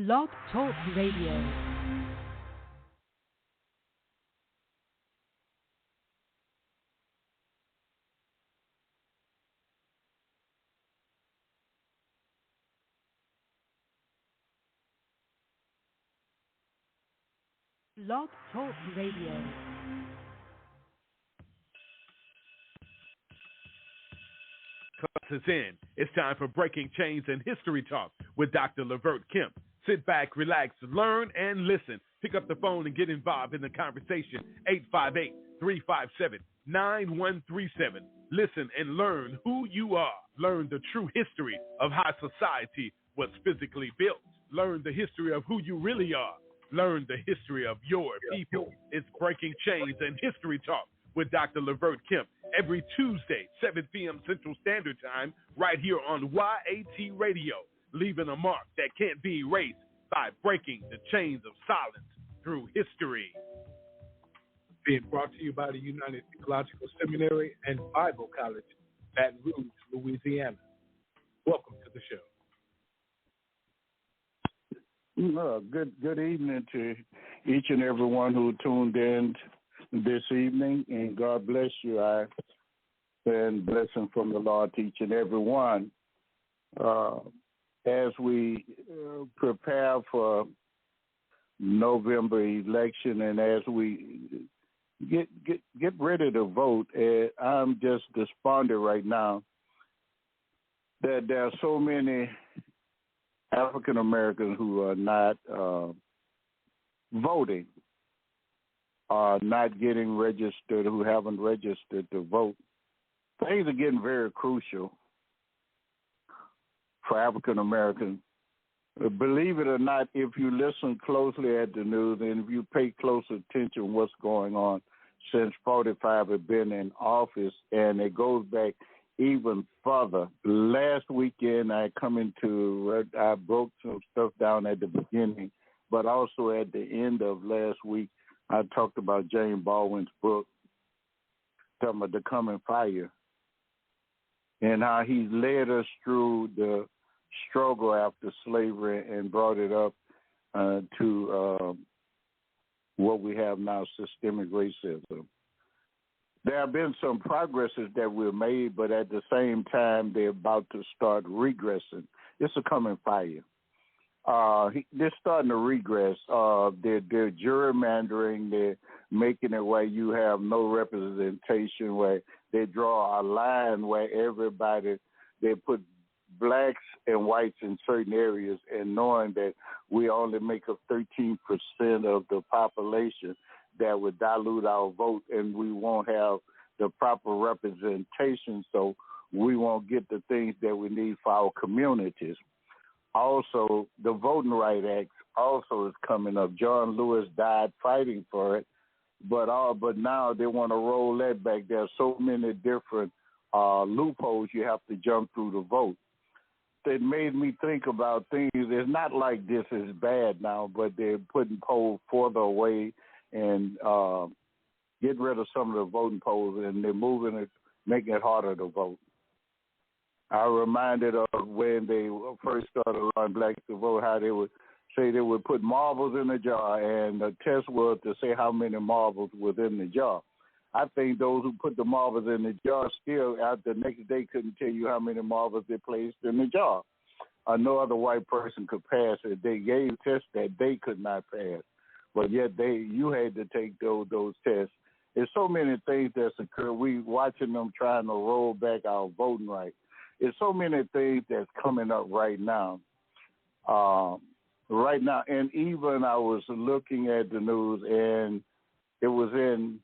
Blog Talk Radio. Blog Talk Radio. Class is in. It's time for Breaking Chains and History Talk with Dr. Levert Kemp. Sit back, relax, learn, and listen. Pick up the phone and get involved in the conversation. 858-357-9137. Listen and learn who you are. Learn the true history of how society was physically built. Learn the history of who you really are. Learn the history of your people. It's Breaking Chains and History Talk with Dr. Levert Kemp every Tuesday, 7 p.m. Central Standard Time, right here on YAT Radio, leaving a mark that can't be erased by breaking the chains of silence through history. Being brought to you by the United Theological Seminary and Bible College, Baton Rouge, Louisiana. Welcome to the show. Good evening to each and everyone who tuned in this evening, and God bless you. I and blessing from the Lord to each and every one. As we prepare for November election, and as we get ready to vote, I'm just despondent right now that there are so many African Americans who are not voting, are not getting registered, who haven't registered to vote. Things are getting very crucial for African Americans. Believe it or not, if you listen closely at the news and if you pay close attention to what's going on since 45 have been in office, and it goes back even further. Last weekend, I broke some stuff down at the beginning, but also at the end of last week, I talked about James Baldwin's book, talking about the coming fire, and how he led us through the struggle after slavery and brought it up to what we have now, systemic racism. There have been some progresses that we've made, but at the same time, they're about to start regressing. It's a coming fire. They're starting to regress. They're gerrymandering. They're making it where you have no representation, where they draw a line where they put blacks and whites in certain areas, and knowing that we only make up 13% of the population, that would dilute our vote, and we won't have the proper representation, so we won't get the things that we need for our communities. Also, the Voting Rights Act also is coming up. John Lewis died fighting for it, but now they want to roll that back. There are so many different loopholes you have to jump through to vote. It made me think about things. It's not like this is bad now, but they're putting polls further away and get rid of some of the voting polls, and they're moving it, making it harder to vote. I reminded of when they first started allowing blacks to vote, how they would say they would put marbles in a jar, and the test was to say how many marbles was in the jar. I think those who put the marbles in the jar still, the next day, couldn't tell you how many marbles they placed in the jar. No other white person could pass it. They gave tests that they could not pass, but yet you had to take those tests. There's so many things that's occurred. We watching them trying to roll back our voting rights. There's so many things that's coming up right now. And even I was looking at the news, and it was in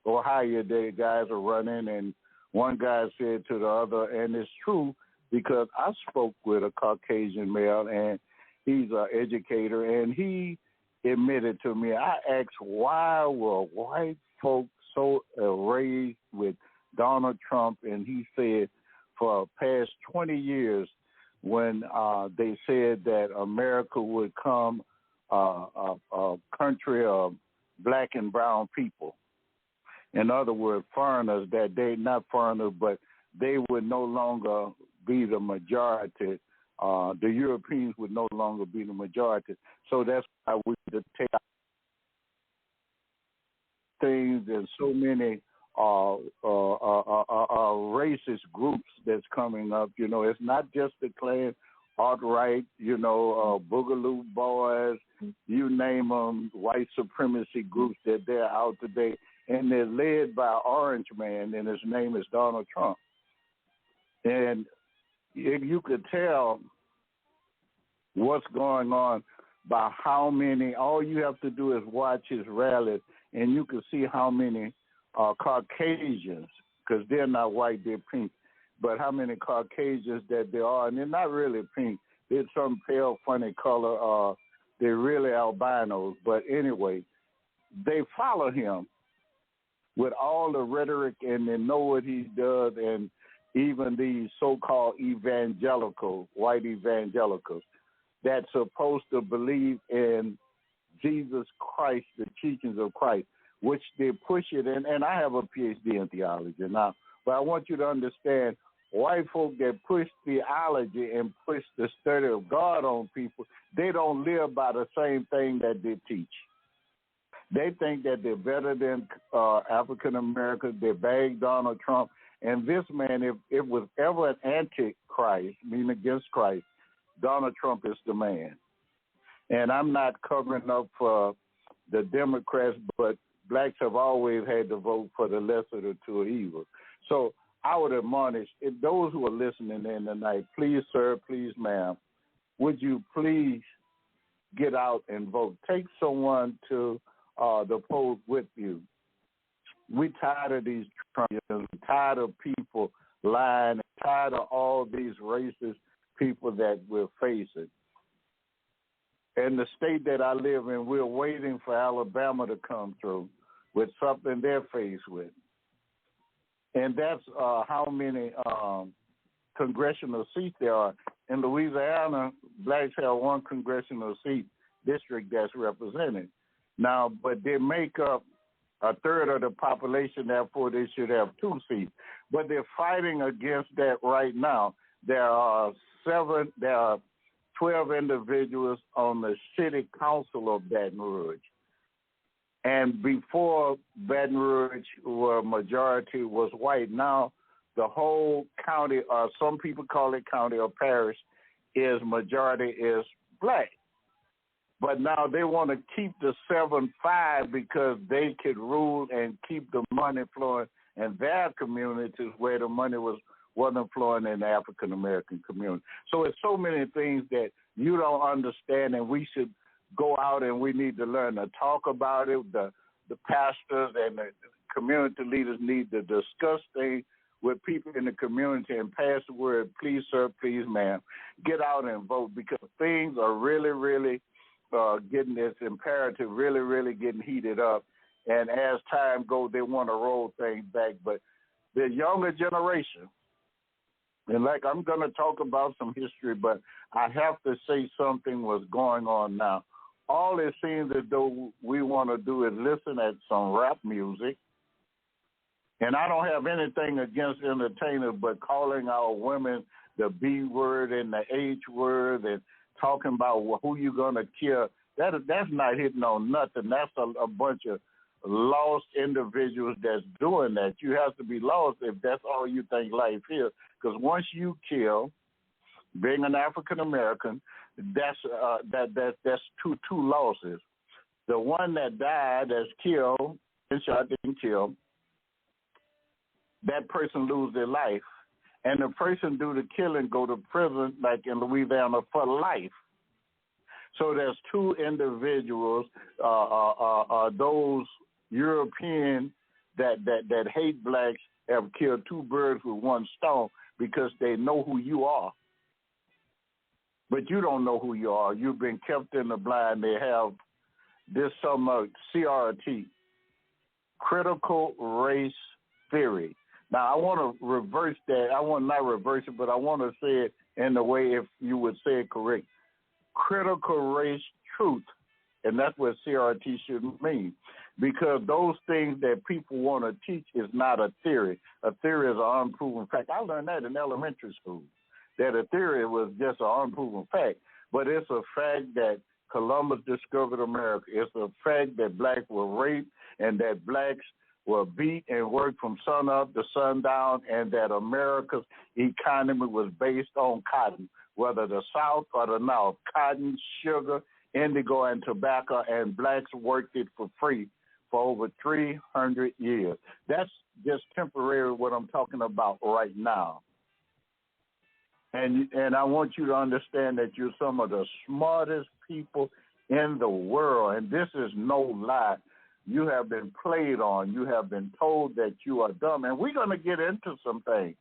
Ohio, the guys are running, and one guy said to the other, and it's true, because I spoke with a Caucasian male, and he's an educator, and he admitted to me, I asked, why were white folks so enraged with Donald Trump? And he said, for the past 20 years, when they said that America would come a country of black and brown people. In other words, foreigners, that they not foreigners, but they would no longer be the majority the Europeans would no longer be the majority. So that's why we need to take out things and so many racist groups that's coming up. You know, it's not just the Klan, alt-right, Boogaloo Boys, you name them, white supremacy groups that they're out today. And they're led by an orange man, and his name is Donald Trump. And you could tell what's going on by how many, all you have to do is watch his rallies, and you can see how many Caucasians, because they're not white, they're pink, but how many Caucasians that there are, and they're not really pink. They're some pale, funny color. They're really albinos. But anyway, they follow him with all the rhetoric, and they know what he does, and even these so-called evangelicals, white evangelicals, that's supposed to believe in Jesus Christ, the teachings of Christ, which they push it in. And I have a PhD in theology now, but I want you to understand, white folk that push theology and push the study of God on people, they don't live by the same thing that they teach. They think that they're better than African Americans. They bag Donald Trump. And this man, if it was ever an antichrist, meaning against Christ, Donald Trump is the man. And I'm not covering up for the Democrats, but blacks have always had to vote for the lesser of the two evils. So I would admonish those who are listening in tonight, please, sir, please, ma'am, would you please get out and vote? Take someone to the polls with you. We're tired of these Trumpians. We're tired of people lying. We're tired of all these racist people that we're facing. In the state that I live in, we're waiting for Alabama to come through with something they're faced with. And that's how many congressional seats there are. In Louisiana, blacks have one congressional seat district that's represented. Now, but they make up a third of the population, therefore they should have 2 seats. But they're fighting against that right now. There are 12 individuals on the city council of Baton Rouge. And before Baton Rouge, where majority was white, now the whole county, or some people call it county or parish, majority is black. But now they want to keep the 7-5 because they could rule and keep the money flowing in their communities where the money wasn't flowing in the African-American community. So it's so many things that you don't understand, and we should go out and we need to learn to talk about it. The pastors and the community leaders need to discuss things with people in the community and pass the word, please, sir, please, ma'am. Get out and vote, because things are really, really getting this imperative, really, really getting heated up. And as time goes, they want to roll things back. But the younger generation, and like I'm going to talk about some history, but I have to say something was going on now. All it seems as though we want to do is listen at some rap music. And I don't have anything against entertainers, but calling our women the B word and the H word and talking about who you going to kill, that's not hitting on nothing. That's a bunch of lost individuals that's doing that. You have to be lost if that's all you think life is. Because once you kill, being an African American, that's two losses. The one that died, that's killed, and shot and killed, that person lose their life. And the person do the killing go to prison, like in Louisiana, for life. So there's 2 individuals, those European that hate blacks have killed 2 birds with 1 stone because they know who you are. But you don't know who you are. You've been kept in the blind. They have this CRT, critical race theory. Now, I want to reverse that. I want not reverse it, but I want to say it in the way if you would say it correct. Critical race truth, and that's what CRT should mean, because those things that people want to teach is not a theory. A theory is an unproven fact. I learned that in elementary school. that a theory was just an unproven fact. But it's a fact that Columbus discovered America. It's a fact that blacks were raped and that blacks were beat and worked from sun up to sundown, and that America's economy was based on cotton, whether the South or the North, cotton, sugar, indigo, and tobacco, and blacks worked it for free for over 300 years. That's just temporary what I'm talking about right now. And I want you to understand that you're some of the smartest people in the world, and this is no lie. You have been played on. You have been told that you are dumb, and we're going to get into some things.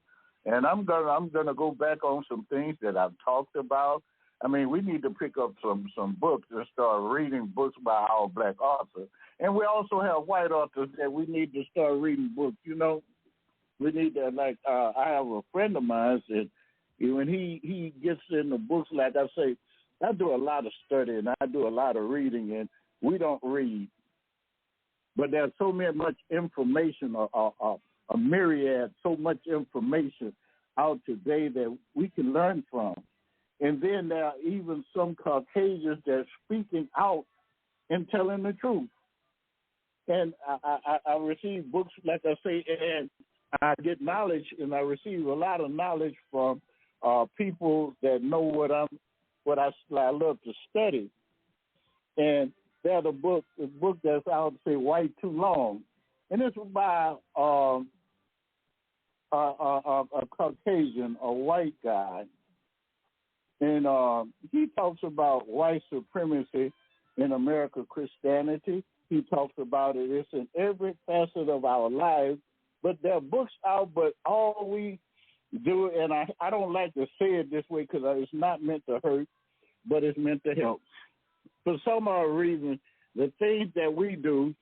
And I'm gonna go back on some things that I've talked about. I mean, we need to pick up some books and start reading books by our black authors. And we also have white authors that we need to start reading books. You know, we need to, like, I have a friend of mine that when he gets in the books, like I say, I do a lot of studying, I do a lot of reading, and we don't read. But there's so much information, a myriad, so much information out today that we can learn from. And then there are even some Caucasians that are speaking out and telling the truth. And I receive books, like I say, and I get knowledge, and I receive a lot of knowledge from people that know what I love to study. And there's a book that's out, say, White Too Long. And it's by a Caucasian, a white guy. And he talks about white supremacy in American Christianity. He talks about it. It's in every facet of our lives. But there are books out, but all we do, and I don't like to say it this way because it's not meant to hurt, but it's meant to help. For some odd reason, the things that we do,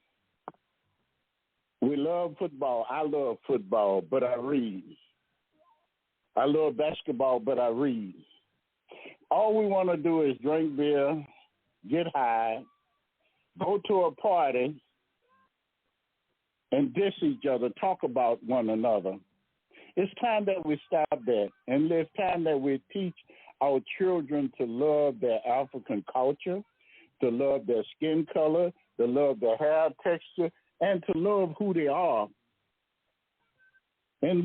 we love football. I love football, but I read. I love basketball, but I read. All we want to do is drink beer, get high, go to a party, and diss each other, talk about one another. It's time that we stop that, and it's time that we teach our children to love their African culture, to love their skin color, to love their hair texture, and to love who they are. And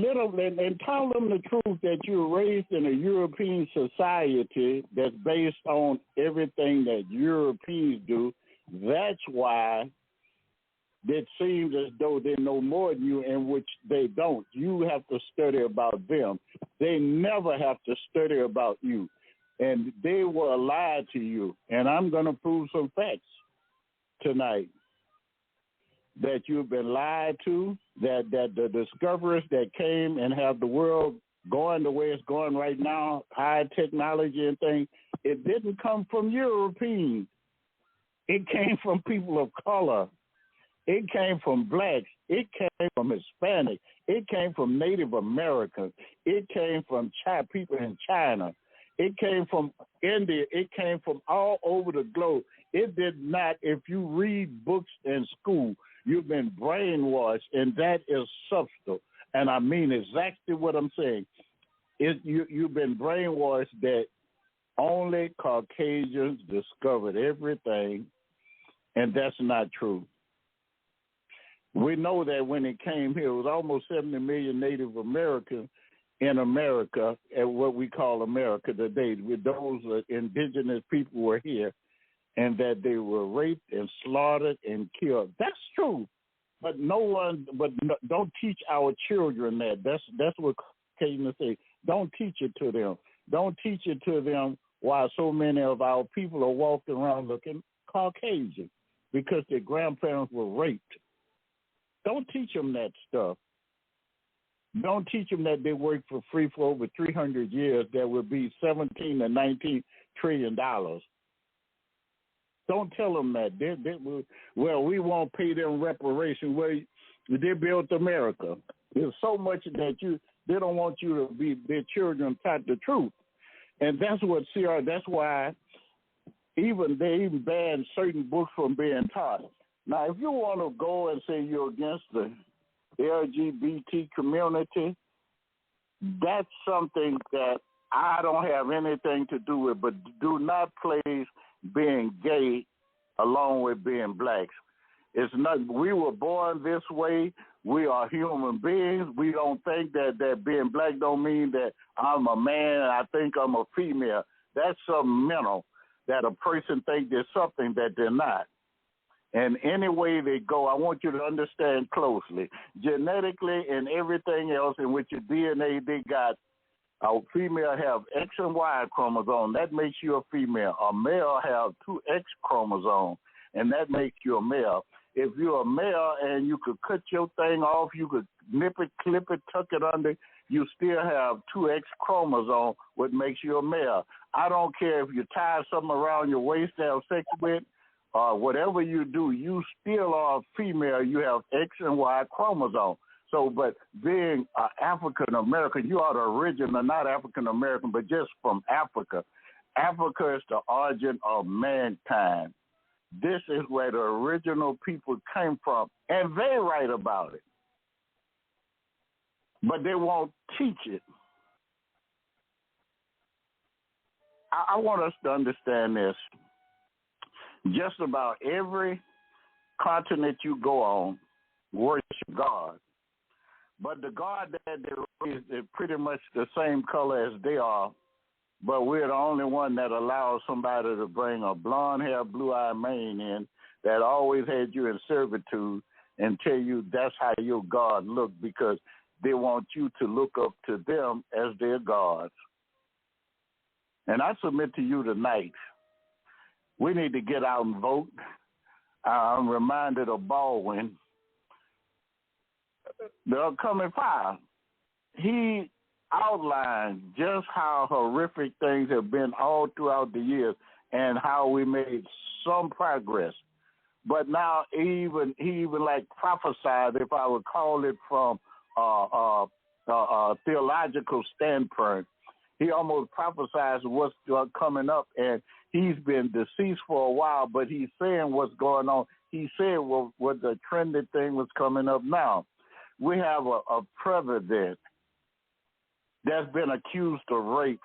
tell them the truth that you're raised in a European society that's based on everything that Europeans do. That's why it seems as though they know more than you, in which they don't. You have to study about them. They never have to study about you. And they will lie to you. And I'm going to prove some facts tonight that you've been lied to, that the discoverers that came and have the world going the way it's going right now, high technology and things, it didn't come from Europeans. It came from people of color. It came from blacks. It came from Hispanic. It came from Native Americans. It came from people in China. It came from India. It came from all over the globe. It did not. If you read books in school, you've been brainwashed, and that is substantial. And I mean exactly what I'm saying. You've been brainwashed that only Caucasians discovered everything, and that's not true. We know that when it came here, it was almost 70 million Native Americans in America, at what we call America today. With those indigenous people were here, and that they were raped and slaughtered and killed. That's true, but don't teach our children that. That's what Caucasians say. Don't teach it to them. Don't teach it to them why so many of our people are walking around looking Caucasian, because their grandparents were raped. Don't teach them that stuff. Don't teach them that they worked for free for over 300 years. That would be $17 to $19 trillion. Don't tell them that. We won't pay them reparations. Well, they built America. There's so much that they don't want you to be their children taught the truth. And that's why they even banned certain books from being taught. Now, if you want to go and say you're against the LGBT community, that's something that I don't have anything to do with, but do not place being gay along with being blacks. It's not. We were born this way. We are human beings. We don't think that being black don't mean that I'm a man and I think I'm a female. That's something mental that a person thinks there's something that they're not. And any way they go, I want you to understand closely. Genetically and everything else in which your DNA, they got a female have X and Y chromosome. That makes you a female. A male have 2 X chromosomes, and that makes you a male. If you're a male and you could cut your thing off, you could nip it, clip it, tuck it under, you still have 2 X chromosomes, what makes you a male. I don't care if you tie something around your waist to have sex with, or whatever you do, you still are a female. You have X and Y chromosomes. So, but being African American, you are the original, not African American, but just from Africa. Africa is the origin of mankind. This is where the original people came from, and they write about it. But they won't teach it. I want us to understand this. Just about every continent you go on worship God. But the God that they raise is pretty much the same color as they are, but we're the only one that allows somebody to bring a blonde-haired, blue-eyed man in that always had you in servitude and tell you that's how your God looked, because they want you to look up to them as their gods. And I submit to you tonight, we need to get out and vote. I'm reminded of Baldwin, the upcoming fire. He outlined just how horrific things have been all throughout the years and how we made some progress. But now he even like prophesied, if I would call it from a theological standpoint, he almost prophesies what's coming up, and he's been deceased for a while, but he's saying what's going on. He said what the trendy thing was coming up now. We have a president that's been accused of rape.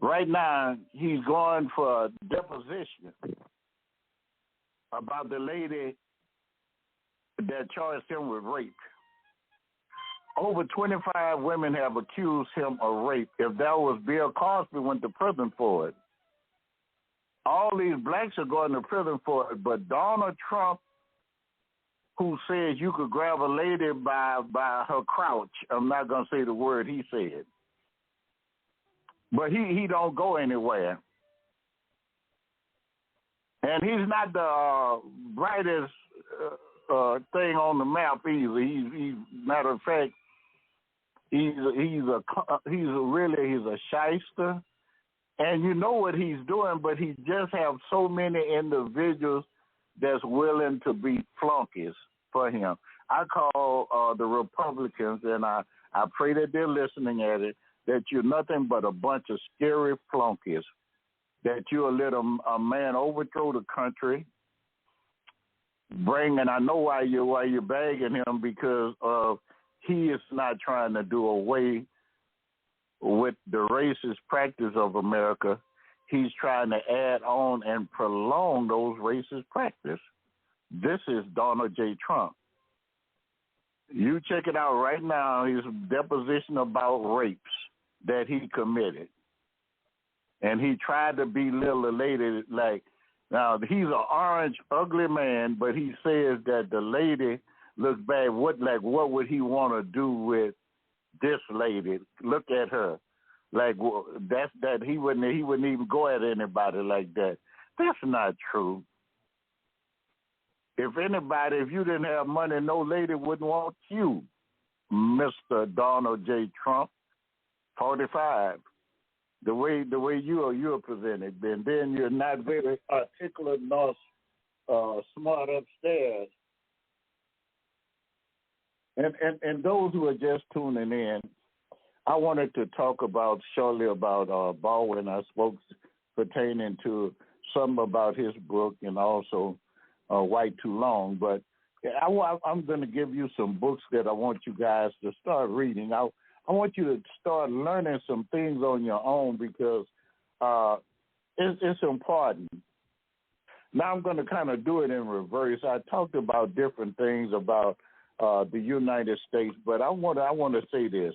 Right now, he's going for a deposition about the lady that charged him with rape. Over 25 women have accused him of rape. If that was Bill Cosby, went to prison for it. All these blacks are going to prison for it, but Donald Trump, who says you could grab a lady by her crouch, I'm not going to say the word he said, but he don't go anywhere. And he's not the brightest thing on the map either. He's matter of fact, he's a shyster, and you know what he's doing, but he just have so many individuals that's willing to be flunkies for him. I call the Republicans, and I pray that they're listening at it, that you're nothing but a bunch of scary flunkies, that you'll let a man overthrow the country, and I know why you're bagging him, because he is not trying to do away with the racist practice of America. He's trying to add on and prolong those racist practices. This is Donald J. Trump. You check it out right now, his deposition about rapes that he committed. And he tried to belittle the lady, like, now he's an orange, ugly man, but he says that the lady looks bad. What would he want to do with this lady? Look at her. Like, that he wouldn't even go at anybody like that. That's not true. If you didn't have money, no lady wouldn't want you, Mr. Donald J. Trump, 45. The way you're presented, Ben. Then you're not very articulate nor smart upstairs. And those who are just tuning in, I wanted to talk shortly about Baldwin. I spoke pertaining to something about his book and also White Too Long. But I'm going to give you some books that I want you guys to start reading. I want you to start learning some things on your own because it's important. Now I'm going to kind of do it in reverse. I talked about different things about the United States, but I want to say this.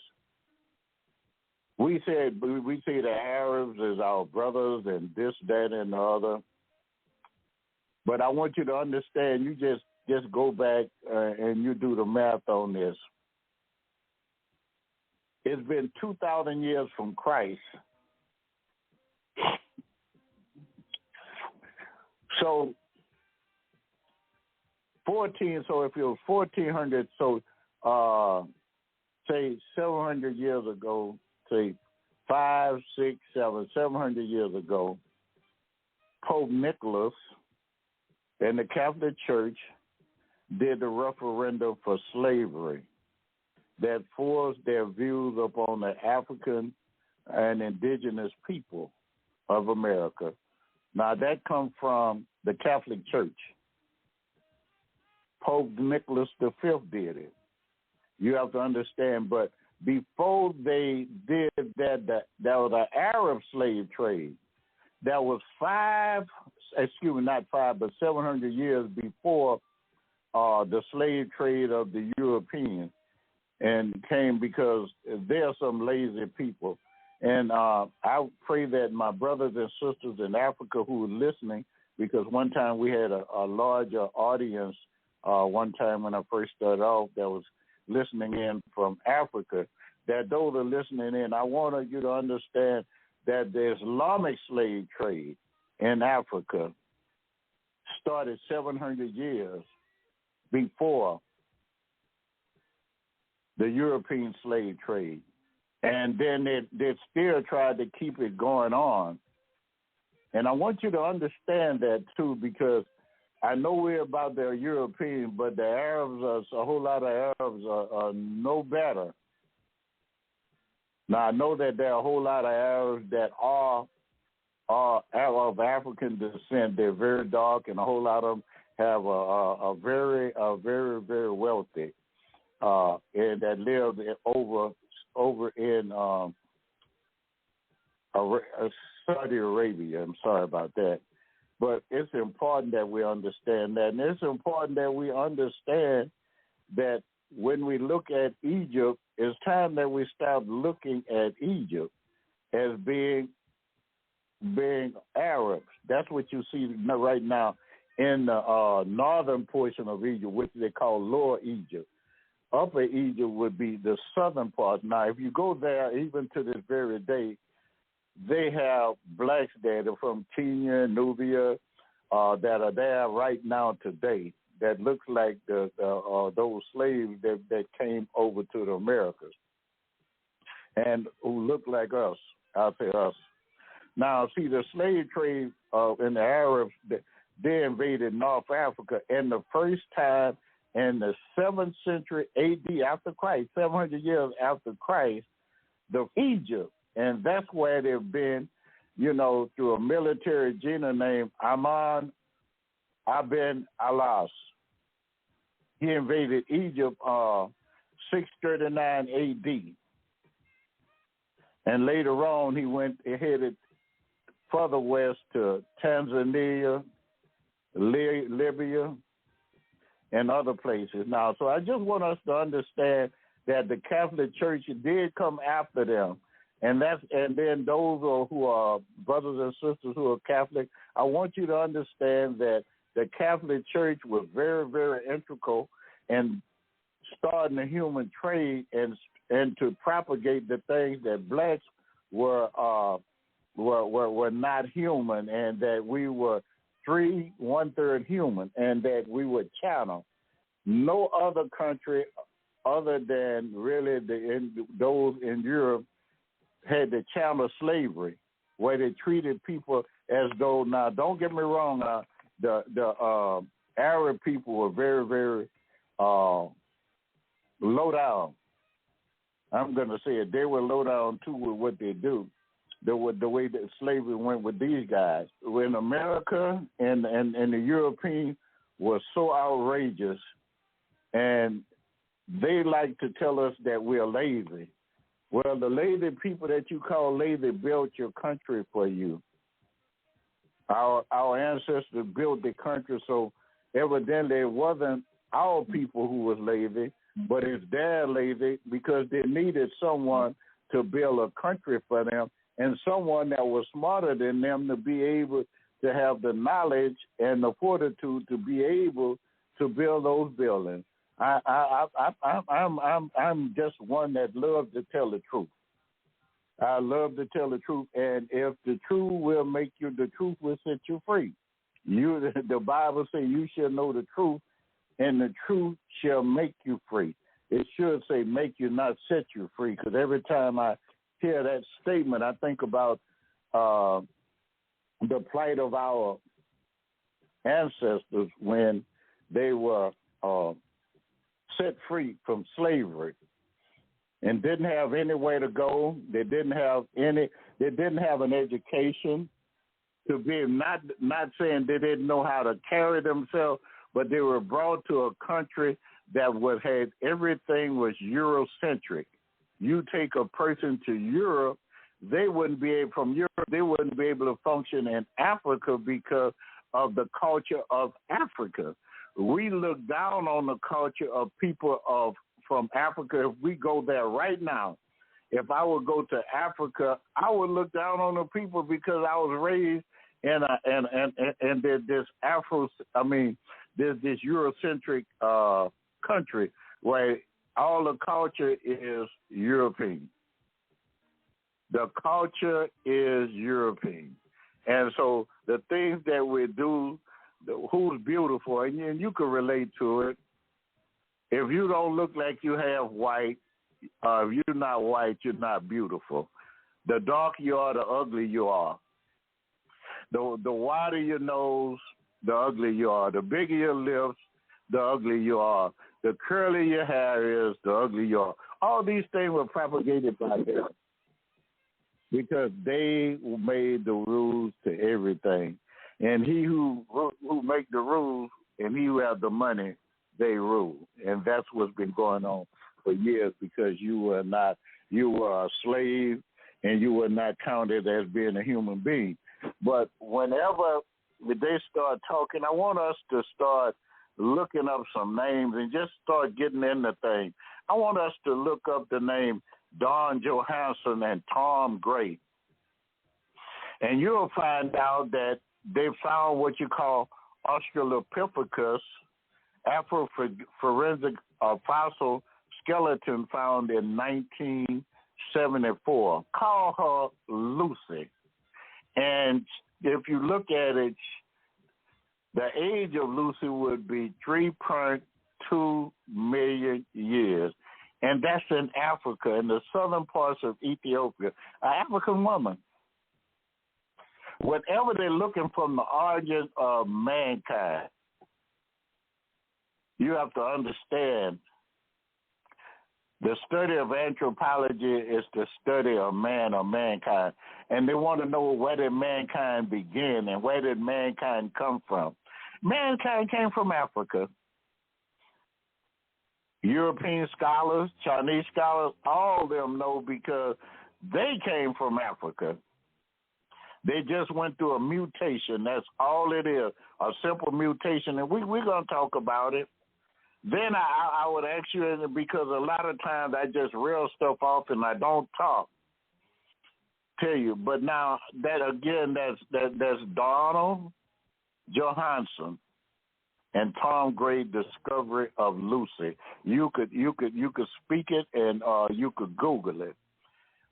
We say the Arabs is our brothers and this, that, and the other. But I want you to understand. You just go back and you do the math on this. It's been 2,000 years from Christ. So 14. So if it was 1400, so say 700 years ago, say 5, 6, 7, 700 years ago, Pope Nicholas and the Catholic Church did the referendum for slavery that forced their views upon the African and indigenous people of America. Now, that comes from the Catholic Church. Pope Nicholas V did it. You have to understand, but before they did that, there was an Arab slave trade. That was 700 years before the slave trade of the Europeans, and came because there are some lazy people. And I pray that my brothers and sisters in Africa who are listening, because one time we had a larger audience one time when I first started off that was listening in from Africa, that those are listening in, I want you to understand that the Islamic slave trade in Africa started 700 years before the European slave trade. And then they still tried to keep it going on. And I want you to understand that, too, because I know we're about the European, but the Arabs, a whole lot of Arabs are no better. Now, I know that there are a whole lot of Arabs that are of African descent. They're very dark, and a whole lot of them have a very, very wealthy, and that live over in Saudi Arabia. I'm sorry about that. But it's important that we understand that. And it's important that we understand that when we look at Egypt, it's time that we stop looking at Egypt as being Arabs. That's what you see right now in the northern portion of Egypt, which they call Lower Egypt. Upper Egypt would be the southern part. Now, if you go there, even to this very day, they have blacks there from Kenya, Nubia, that are there right now today that looks like those slaves that came over to the Americas and who look like us. I'll say us. Now, see, the slave trade in the Arabs, they invaded North Africa, and the first time in the 7th century A.D. after Christ, 700 years after Christ, Egypt. And that's where they've been, through a military general named Aman Ibn Alas. He invaded Egypt 639 A.D. And later on, he headed further west to Tanzania, Libya, and other places. Now, so I just want us to understand that the Catholic Church did come after them. And then those who are brothers and sisters who are Catholic, I want you to understand that the Catholic Church was very, very integral in starting the human trade and to propagate the things that blacks were not human, and that we were 1/3 human, and that we would channel. No other country other than really those in Europe had the channel slavery, where they treated people as though, now don't get me wrong, the Arab people were very, very low down. I'm going to say it. They were low down, too, with what they do. The way that slavery went with these guys. When America and the Europeans were so outrageous, and they like to tell us that we're lazy. Well, the lazy people that you call lazy built your country for you. Our ancestors built the country, so evidently it wasn't our people who was lazy, but it's their lazy because they needed someone to build a country for them and someone that was smarter than them to be able to have the knowledge and the fortitude to be able to build those buildings. I'm just one that loves to tell the truth. I love to tell the truth, and if the truth will make you, the truth will set you free. The Bible says you shall know the truth, and the truth shall make you free. It should say make you, not set you free, because every time I hear that statement, I think about the plight of our ancestors when they were set free from slavery and didn't have anywhere to go. They didn't have an education to be, not saying they didn't know how to carry themselves, but they were brought to a country that had everything was Eurocentric. You take a person to Europe, they wouldn't be able to function in Africa because of the culture of Africa. We look down on the culture of people from Africa. If we go there right now, if I would go to Africa, I would look down on the people because I was raised in this Eurocentric country where all the culture is European. The culture is European. And so the things that we do, who's beautiful, and you can relate to it. If you don't look like you have white, if you're not white, you're not beautiful. The darker you are, the uglier you are. The wider your nose, the uglier you are. The bigger your lips, the uglier you are. The curlier your hair is, the uglier you are. All these things were propagated by them because they made the rules to everything. And he who make the rules and he who have the money, they rule. And that's what's been going on for years because you were a slave and you were not counted as being a human being. But whenever they start talking, I want us to start looking up some names and just start getting into things. I want us to look up the name Don Johansson and Tom Gray. And you'll find out that they found what you call Australopithecus, Afro-forensic fossil skeleton found in 1974. Call her Lucy. And if you look at it, the age of Lucy would be 3.2 million years. And that's in Africa, in the southern parts of Ethiopia, an African woman. Whenever they're looking from the origin of mankind, you have to understand the study of anthropology is the study of man or mankind. And they want to know where did mankind begin and where did mankind come from. Mankind came from Africa. European scholars, Chinese scholars, all of them know because they came from Africa. They just went through a mutation. That's all it is, a simple mutation. And we're going to talk about it. Then I would ask you, because a lot of times I just reel stuff off and I don't tell you. But now that again, that's Donald Johansson and Tom Gray discovery of Lucy. You could speak it and you could Google it.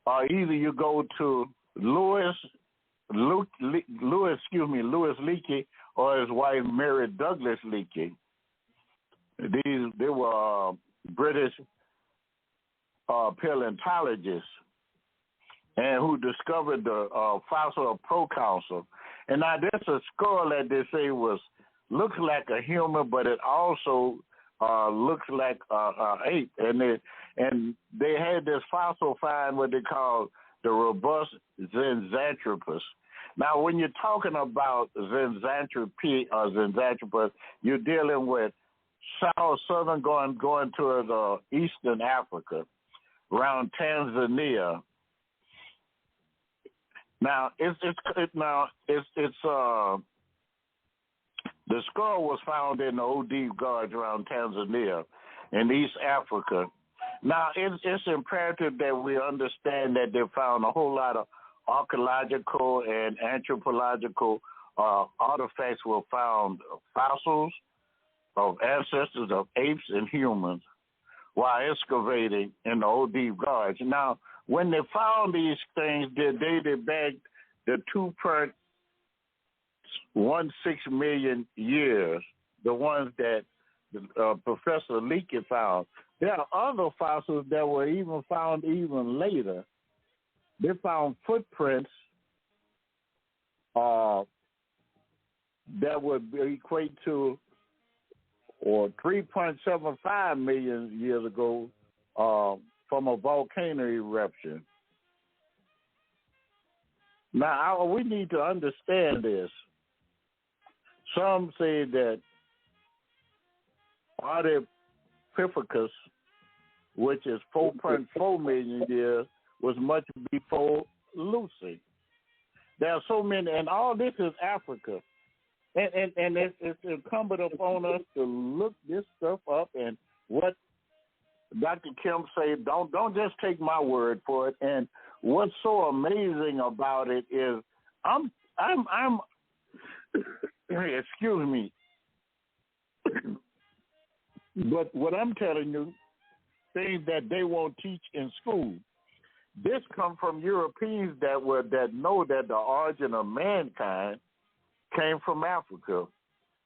Or either you go to Louis Leakey or his wife Mary Douglas Leakey. They were British paleontologists and who discovered the fossil of proconsul. And now there's a skull that they say looks like a human, but it also looks like an ape. And they had this fossil find what they call the robust Zinjanthropus. Now, when you're talking about Zinjanthropus, you're dealing with southern going towards eastern Africa. around Tanzania. Now, the skull was found in the OD Gorge around Tanzania in East Africa. Now, it's imperative that we understand that they found a whole lot of archaeological and anthropological artifacts were found, fossils of ancestors of apes and humans while excavating in the OD Gorge. Now, when they found these things, they dated back the 2.16 million years, the ones that Professor Leakey found. There are other fossils that were even found even later. They found footprints that would equate to, or 3.75 million years ago, from a volcano eruption. Now, we need to understand this. Some say that Ardipithecus, which is 4.4 million years, was much before Lucy. There are so many, and all this is Africa. And it's incumbent upon us to look this stuff up, and what Dr. Kemp said, don't just take my word for it. And what's so amazing about it is I'm excuse me, but what I'm telling you, things that they won't teach in school, this come from Europeans that know that the origin of mankind came from Africa.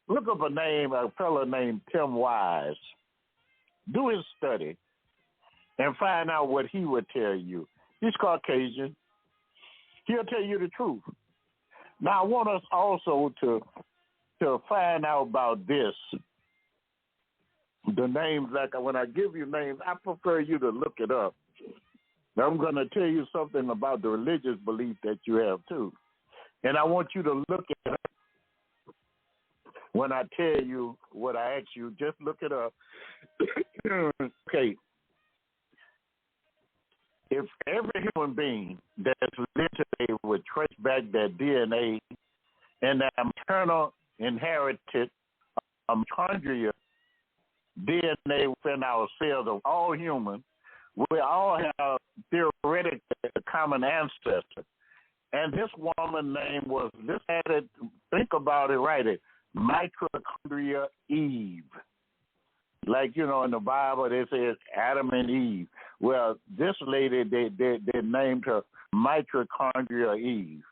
Look up a fellow named Tim Wise. Do his study and find out what he would tell you. He's Caucasian. He'll tell you the truth. Now, I want us also to find out about this. The names, like when I give you names, I prefer you to look it up. Now, I'm going to tell you something about the religious belief that you have, too. And I want you to look it up. When I tell you what I ask you, just look it up. Okay. If every human being that's lived today would trace back their DNA and their maternal inherited mitochondria DNA within our cells of all humans, we all have theoretically a common ancestor. And this woman name was, think about it right, mitochondria Eve. Like, in the Bible, they say it's Adam and Eve. Well, this lady, they named her mitochondria Eve.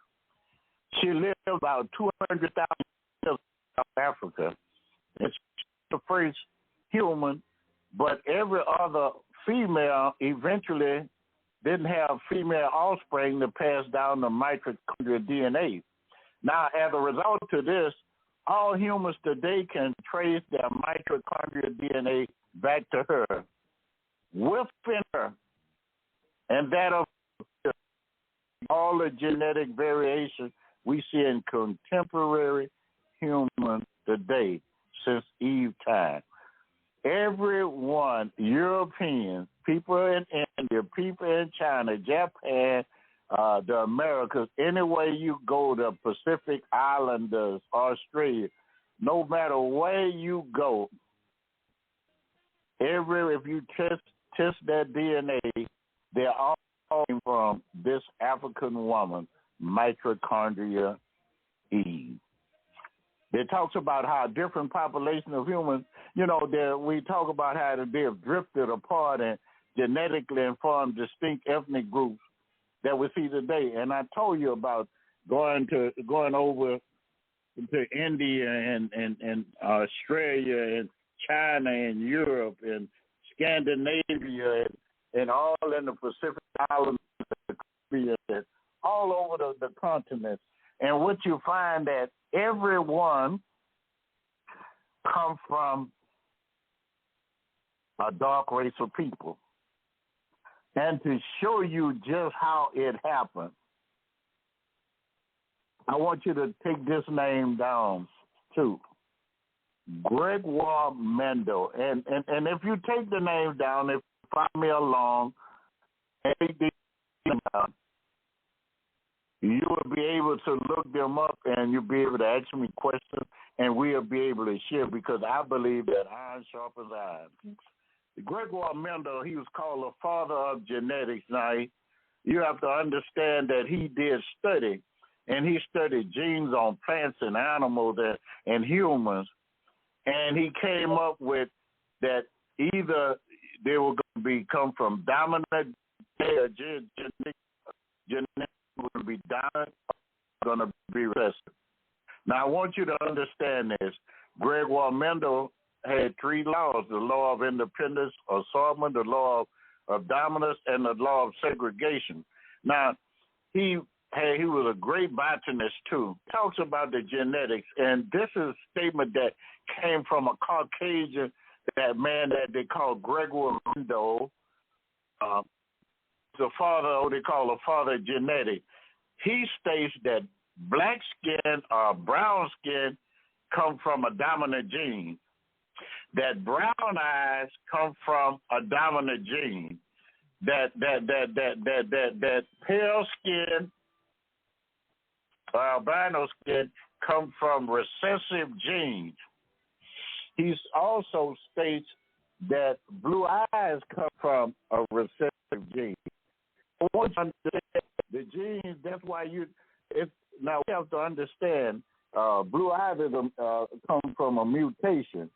She lived about 200,000 years in South Africa. And she's the first human, but every other female eventually didn't have female offspring to pass down the mitochondria DNA. Now, as a result of this, all humans today can trace their mitochondrial DNA back to her, within her, and that of all the genetic variation we see in contemporary humans today since Eve time. Everyone, Europeans, people in India, people in China, Japan, the Americas, anywhere you go, the Pacific Islanders, Australia, no matter where you go, if you test their DNA, they're all coming from this African woman, mitochondria Eve. It talks about how different populations of humans, we talk about how they have drifted apart and genetically informed distinct ethnic groups that we see today. And I told you about going over to India and Australia and China and Europe and Scandinavia and all in the Pacific Islands, and all over the continent. And what you find that everyone comes from a dark race of people. And to show you just how it happened, I want you to take this name down, too. Gregoire Mendel. And if you take the name down, if you follow me along, you will be able to look them up and you'll be able to ask me questions and we'll be able to share because I believe that iron sharpens iron. Gregoire Mendel, he was called the father of genetics. Now, you have to understand that he did study, and he studied genes on plants and animals and humans, and he came up with that either they were going to come from dominant genetic going to be dominant or going to be recessive. Now, I want you to understand this. Gregoire Mendel had three laws: the law of independence, assortment, the law of dominance, and the law of segregation. Now, he was a great botanist too. He talks about the genetics, and this is a statement that came from a Caucasian, that man that they call Gregoire Mendel, the father, or they call the father of genetics. He states that black skin or brown skin come from a dominant gene, that brown eyes come from a dominant gene, that pale skin, albino skin come from recessive genes. He also states that blue eyes come from a recessive gene. I want you to understand the genes. That's why now we have to understand blue eyes come from a mutation,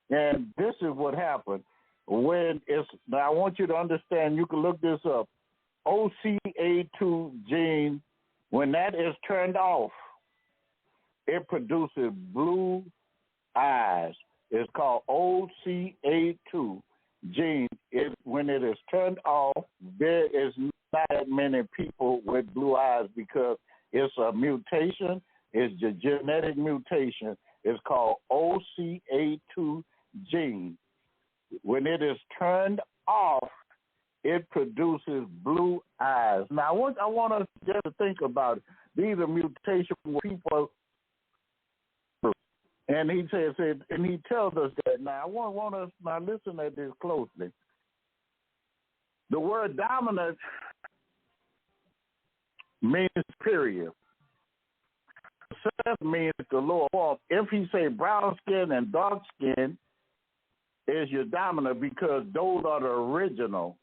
and this is what happened when it's. Now I want you to understand. You can look this up. OCA2 gene, when that is turned off, it produces blue eyes. It's called OCA2 gene. When it is turned off, there is not that many people with blue eyes because it's a mutation. It's a genetic mutation. It's called OCA2 gene. When it is turned off, it produces blue eyes. Now, I want us just to think about it. These are mutations where people, and he says, and he tells us that. Now, I want us now listen at this closely. The word dominant means superior. Recessive means the lower form. If he say brown skin and dark skin is your dominant because those are the original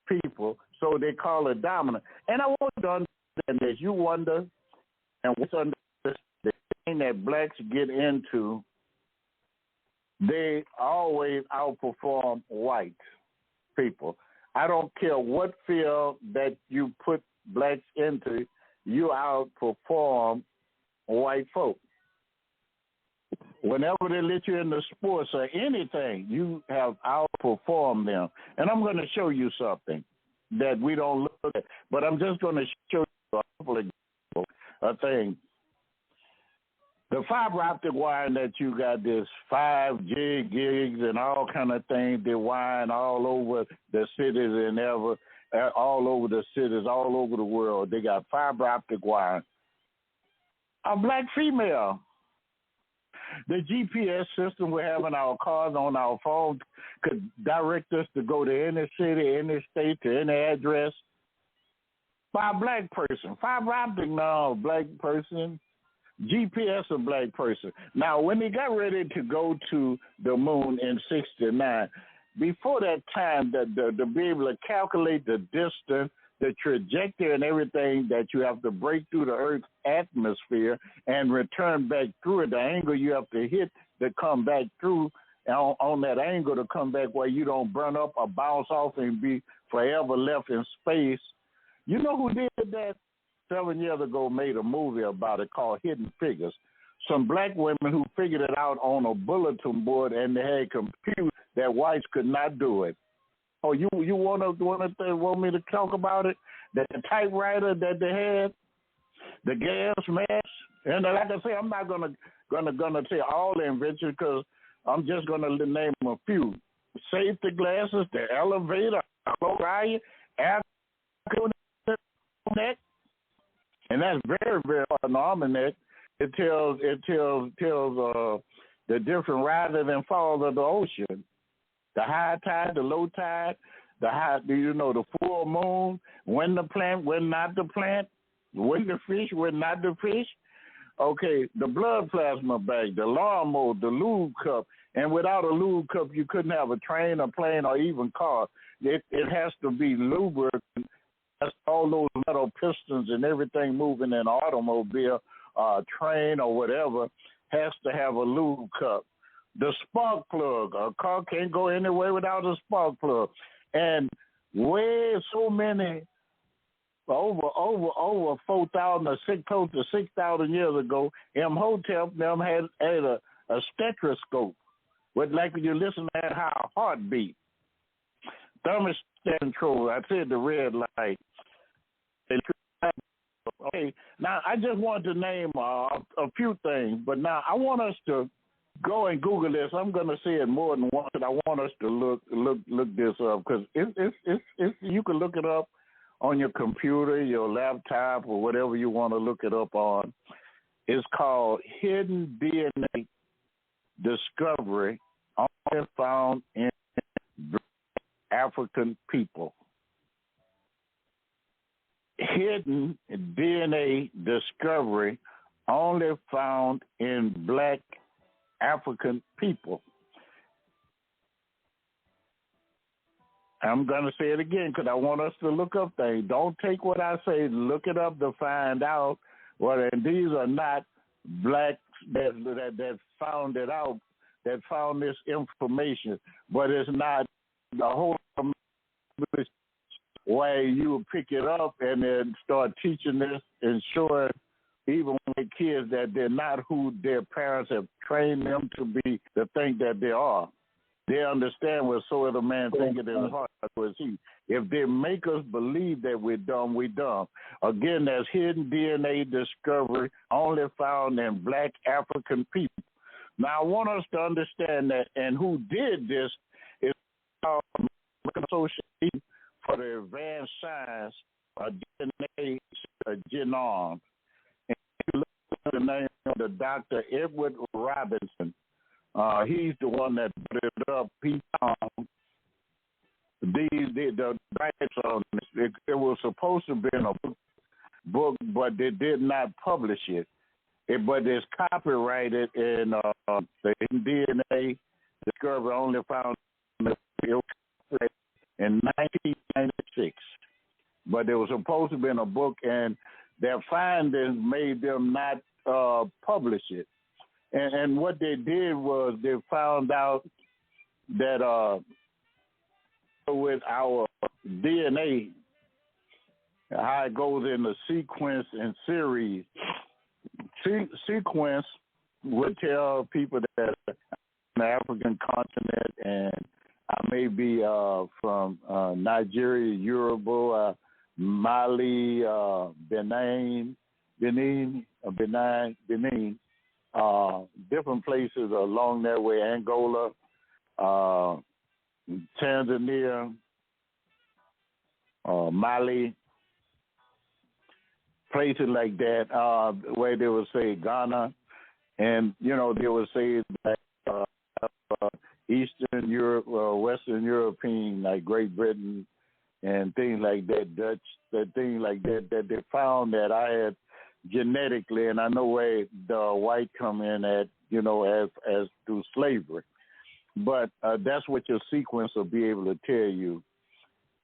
people, so they call it dominant. And I want you to understand this. You wonder, and what's under the thing that blacks get into, they always outperform white people. I don't care what field that you put blacks into, you outperform white folk. Whenever they let you into sports or anything, you have outperformed them. And I'm going to show you something that we don't look at, but I'm just going to show you a couple of examples of things. The fiber optic wiring that you got, this 5G gigs and all kind of things, they're wiring all over the cities and all over the cities, all over the world. They got fiber optic wiring. A black female. The GPS system we have in our cars, on our phones, could direct us to go to any city, any state, to any address by a black person. Fiber optic now, a black person. GPS, a black person. Now, when they got ready to go to the moon in 1969, before that time, to be able to calculate the distance, the trajectory and everything that you have to break through the Earth's atmosphere and return back through it, the angle you have to hit to come back through on that angle to come back where you don't burn up or bounce off and be forever left in space. You know who did that? 7 years ago made a movie about it called Hidden Figures. Some black women who figured it out on a bulletin board, and they had computers that whites could not do it. Oh, you want me to talk about it? That the typewriter that they had, the gas mask, and like I say, I'm not gonna say all the inventions because I'm just gonna name a few. Safety glasses, the elevator, air conditioning, and that's very, very phenomenal. It tells the different rises and falls of the ocean. The high tide, the low tide, the full moon, when to plant, when not to plant, when to fish, when not to fish. Okay, the blood plasma bag, the lawnmower, the lube cup, and without a lube cup, you couldn't have a train, a plane, or even car. It has to be lubricant. That's all those metal pistons and everything moving in an automobile, train, or whatever has to have a lube cup. The spark plug, a car can't go anywhere without a spark plug. And so many, over 4,000 or close to 6,000 years ago, Imhotep them had a stethoscope, with like when you listen to how a heart beat. Thermostat control, I said the red light. Okay, now I just want to name a few things, but now I want us to go and Google this. I'm going to say it more than once, but I want us to look this up, because it's you can look it up on your computer, your laptop, or whatever you want to look it up on. It's called Hidden DNA Discovery, only found in African people. Hidden DNA discovery only found in Black African people. I'm going to say it again because I want us to look up things. Don't take what I say, look it up to find out. Well, and these are not blacks that found it out, that found this information, but it's not the whole way you pick it up and then start teaching this and showing even with kids that they're not who their parents have trained them to be, to think that they are. They understand what so is a man thinketh in his heart, so is he. If they make us believe that we're dumb, we're dumb. Again, that's hidden DNA discovery only found in Black African people. Now, I want us to understand that, and who did this is called American Association for the Advanced Science of DNA Genome. And you look at the name of the Dr. Edward Robinson. He's the one that put it up. He found the rights on it. It was supposed to be in a book, but they did not publish it. But it's copyrighted in the DNA discovery only found in 1996. But it was supposed to be in a book, and their findings made them not publish it. And what they did was they found out that with our DNA, how it goes in the sequence and series, sequence would tell people that I'm the African continent, and I may be from Nigeria, Yoruba, Mali, Benin, different places along that way, Angola, Tanzania, Mali, places like that, where they would say Ghana, and, they would say that Eastern Europe, Western European, like Great Britain, and things like that, Dutch, things like that they found that I had genetically, and I know where the white come in at, as through slavery. But that's what your sequence will be able to tell you.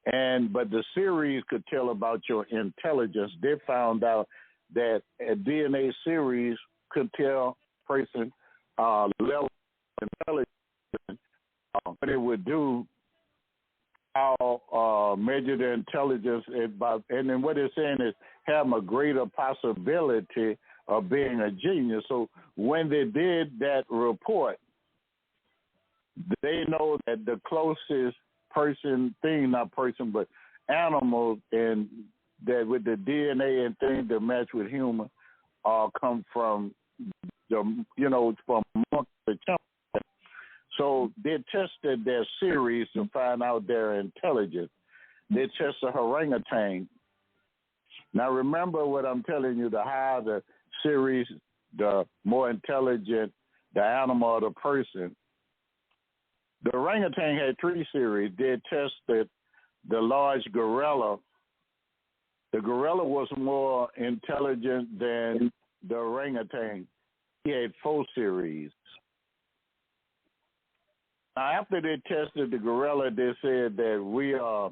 But the series could tell about your intelligence. They found out that a DNA series could tell person level of intelligence, what it would do, how measure the intelligence, and then what it's saying is have a greater possibility of being a genius. So when they did that report, they know that the closest but animals, and that with the DNA and things that match with human, come from from monkey to chimp. So they tested their series to find out their intelligence. They tested orangutan. Now remember what I'm telling you: the higher the series, the more intelligent the animal or the person. The orangutan had 3 series. They tested the large gorilla. The gorilla was more intelligent than the orangutan. He had 4 series. Now, after they tested the gorilla, they said that we are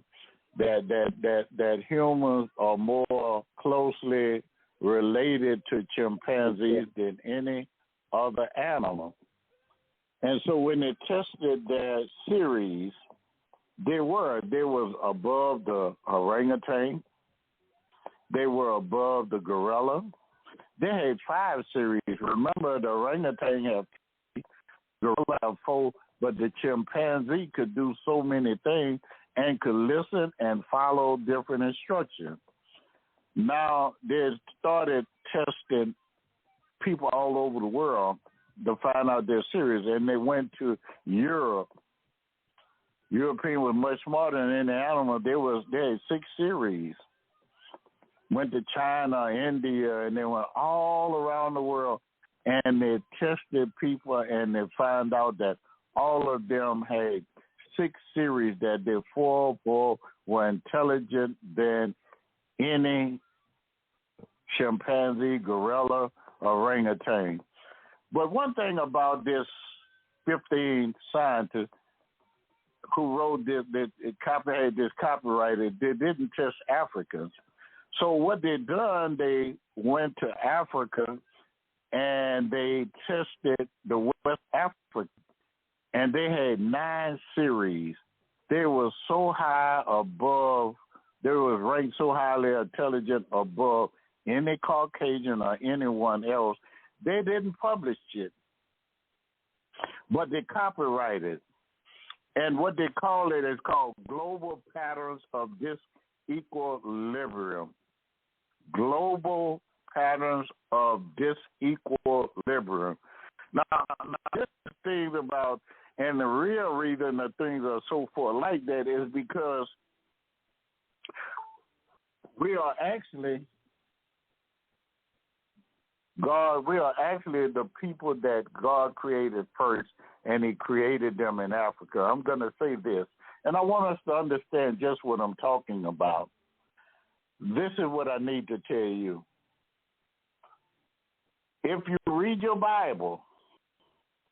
that humans are more closely related to chimpanzees than any other animal. And so when they tested their series, they was above the orangutan. They were above the gorilla. They had 5 series. Remember, the orangutan had 3, gorilla had 4, but the chimpanzee could do so many things and could listen and follow different instructions. Now, they started testing people all over the world to find out their series, and they went to Europe. European was much smarter than any animal. They had 6 series. Went to China, India, and they went all around the world, and they tested people, and they found out that all of them had 6 series, that they 4 were intelligent than any chimpanzee, gorilla, orangutan. But one thing about this 15 scientists who wrote this, had this copyrighted, they didn't test Africans. So what they done, they went to Africa and they tested the West Africa, and they had 9 series. They were so high above, they was ranked so highly intelligent above any Caucasian or anyone else. They didn't publish it, but they copyrighted. And what they call it is called Global Patterns of Disequilibrium. Global Patterns of Disequilibrium. Now this is things about, and the real reason that things are so forth like that is because we are actually the people that God created first, and he created them in Africa. I'm going to say this, and I want us to understand just what I'm talking about. This is what I need to tell you. If you read your Bible,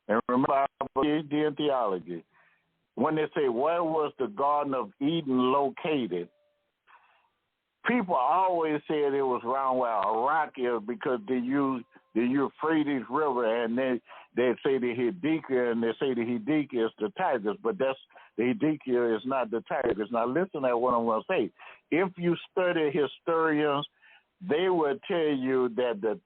and remember I have a PhD in theology, when they say, where was the Garden of Eden located? People always said it was around where Iraq is because they use the Euphrates River, and they say the Hiddekel, and they say the Hiddekel is the Tigris, but that's the Hiddekel is not the Tigris. Now listen to what I'm going to say. If you study historians, they will tell you that the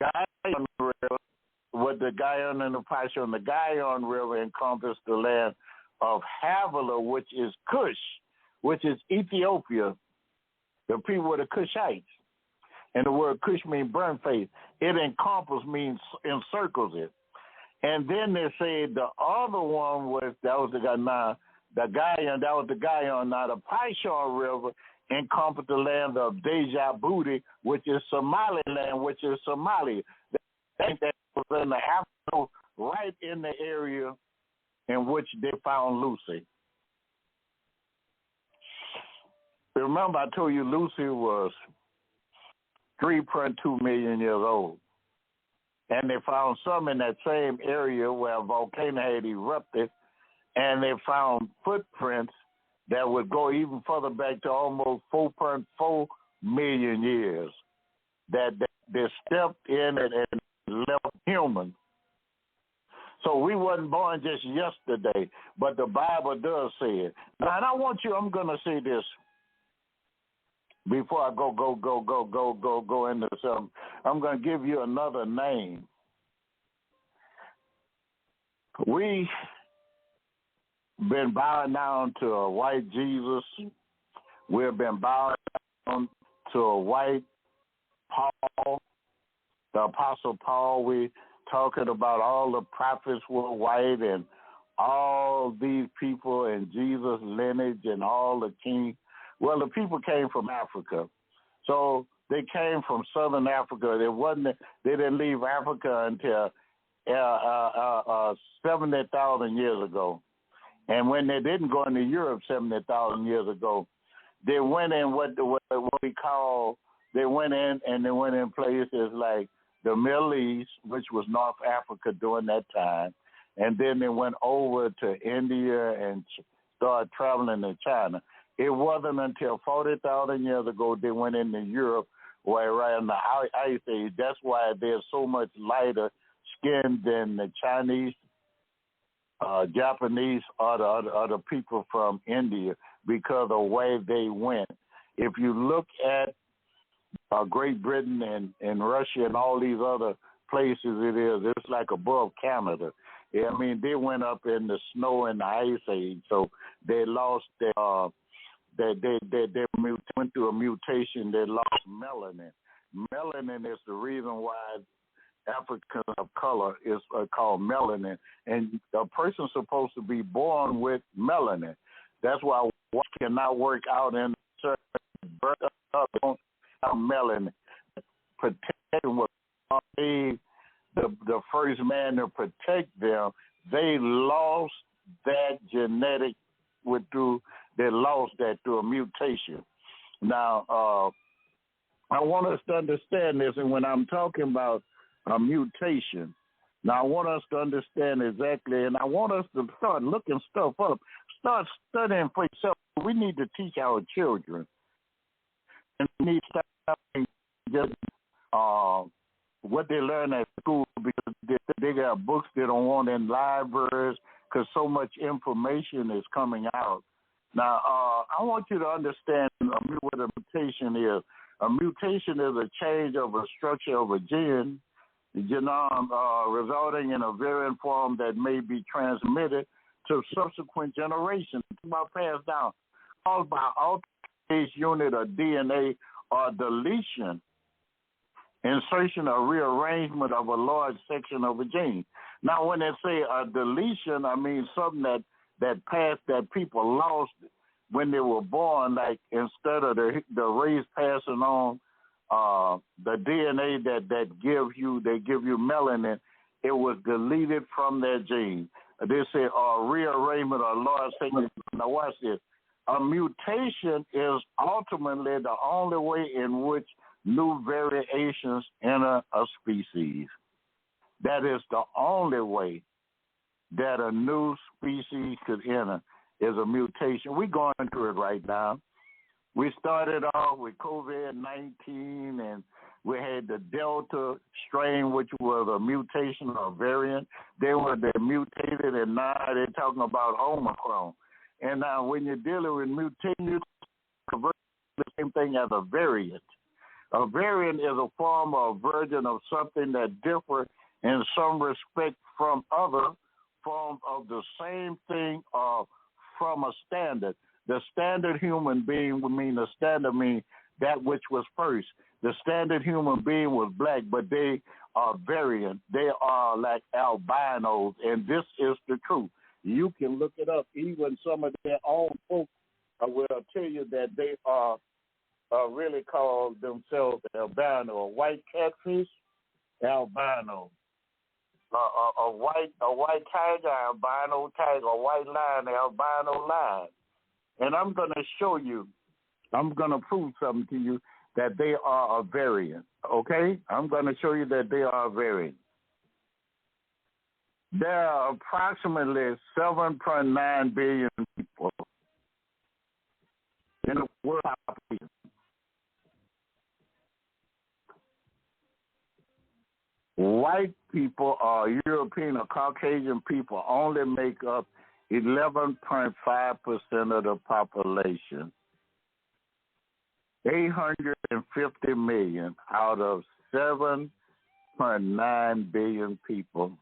Guyana River, with the Guyana and the Pishon, the Guyana River encompassed the land of Havilah, which is Cush, which is Ethiopia. The people were the Cushites. And the word Cush means burnt face. It encompasses, means encircles it. And then they said the other one was, that was the Guyana, now the Pishon River encompassed the land of Deja Booty, which is Somaliland, which is Somalia. That was in the Africa, right in the area in which they found Lucy. Remember, I told you Lucy was 3.2 million years old. And they found some in that same area where a volcano had erupted, and they found footprints that would go even further back to almost 4.4 million years, that they stepped in and left humans. So we wasn't born just yesterday, but the Bible does say it. Now, and I'm going to say this before I go into something. I'm going to give you another name. We been bowing down to a white Jesus. We've been bowing down to a white Paul, the Apostle Paul. We talking about all the prophets were white and all these people and Jesus' lineage and all the kings. Well, the people came from Africa. So they came from southern Africa. They didn't leave Africa until 70,000 years ago. And when they didn't go into Europe 70,000 years ago, they went in what we call, they went in places like the Middle East, which was North Africa during that time. And then they went over to India and started traveling to China. It wasn't until 40,000 years ago they went into Europe, where around the Ice Age. That's why they're so much lighter skinned than the Chinese, Japanese, or the people from India, because of the way they went. If you look at Great Britain and Russia and all these other places, it's like above Canada. I mean, they went up in the snow and the Ice Age, so they lost their they went through a mutation. They lost melanin. Melanin is the reason why Africans of color is called melanin, and a person's supposed to be born with melanin. That's why one cannot work out in certain birth don't have melanin. Protection was the first man to protect them. They lost that genetic they lost that through a mutation. Now, I want us to understand this, and when I'm talking about a mutation, now I want us to understand exactly, and I want us to start looking stuff up, start studying for yourself. We need to teach our children, and we need to start just what they learn at school, because they got books they don't want in libraries, because so much information is coming out. Now, I want you to understand what a mutation is. A mutation is a change of a structure of a gene, resulting in a variant form that may be transmitted to subsequent generations, passed down, caused by alteration unit of DNA or deletion, insertion or rearrangement of a large section of a gene. Now, when they say a deletion, I mean something that passed, that people lost when they were born, like instead of the race passing on the DNA that give you melanin, it was deleted from their gene. They say rearrangement or large section. Now watch this. A mutation is ultimately the only way in which new variations enter a species. That is the only way that a new species could enter, is a mutation. We're going through it right now. We started off with COVID-19, and we had the Delta strain, which was a mutation or a variant. They mutated, and now they're talking about Omicron. And now when you're dealing with mutations, convert the same thing as a variant. A variant is a form or version of something that differs in some respect from other forms of the same thing or from a standard. The standard human being would mean that which was first. The standard human being was black, but they are variant. They are like albinos, and this is the truth. You can look it up. Even some of their own folks will tell you that they are really call themselves albino. A white catfish, albino. A white tiger, albino tiger. A white lion, albino lion. And I'm going to show you, I'm going to prove something to you that they are a variant, okay? I'm going to show you that they are a variant. There are approximately 7.9 billion people in the world population. White people or European or Caucasian people only make up 11.5% of the population. 850 million out of 7.9 billion people.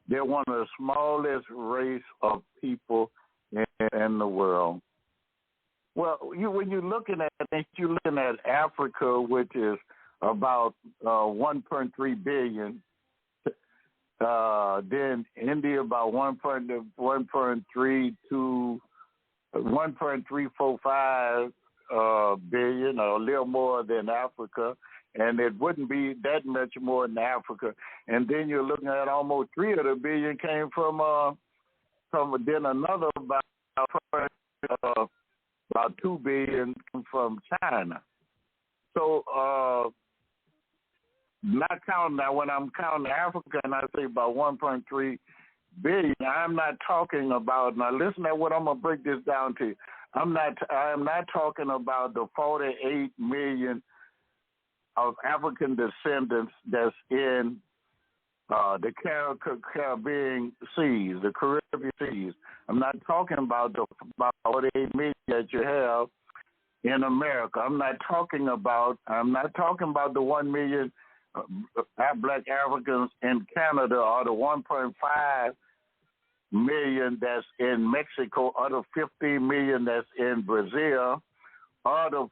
They're one of the smallest race of people in the world. Well, when you're looking at it, you're looking at Africa, which is about 1.3 billion. Then India about 1.345 billion, or a little more than Africa, and it wouldn't be that much more than Africa. And then you're looking at almost 3 of the billion came from then another about 2 billion from China. So not counting that, when I'm counting Africa and I say about 1.3 billion, I'm not talking about, now listen to what I'm going to break this down to you. I am not talking about the 48 million of African descendants that's in the Caribbean seas, the Caribbean seas. I'm not talking about the 48 million that you have in America. I'm not talking about the 1 million Black Africans in Canada, or the 1.5 million that's in Mexico, or the 15 million that's in Brazil, or the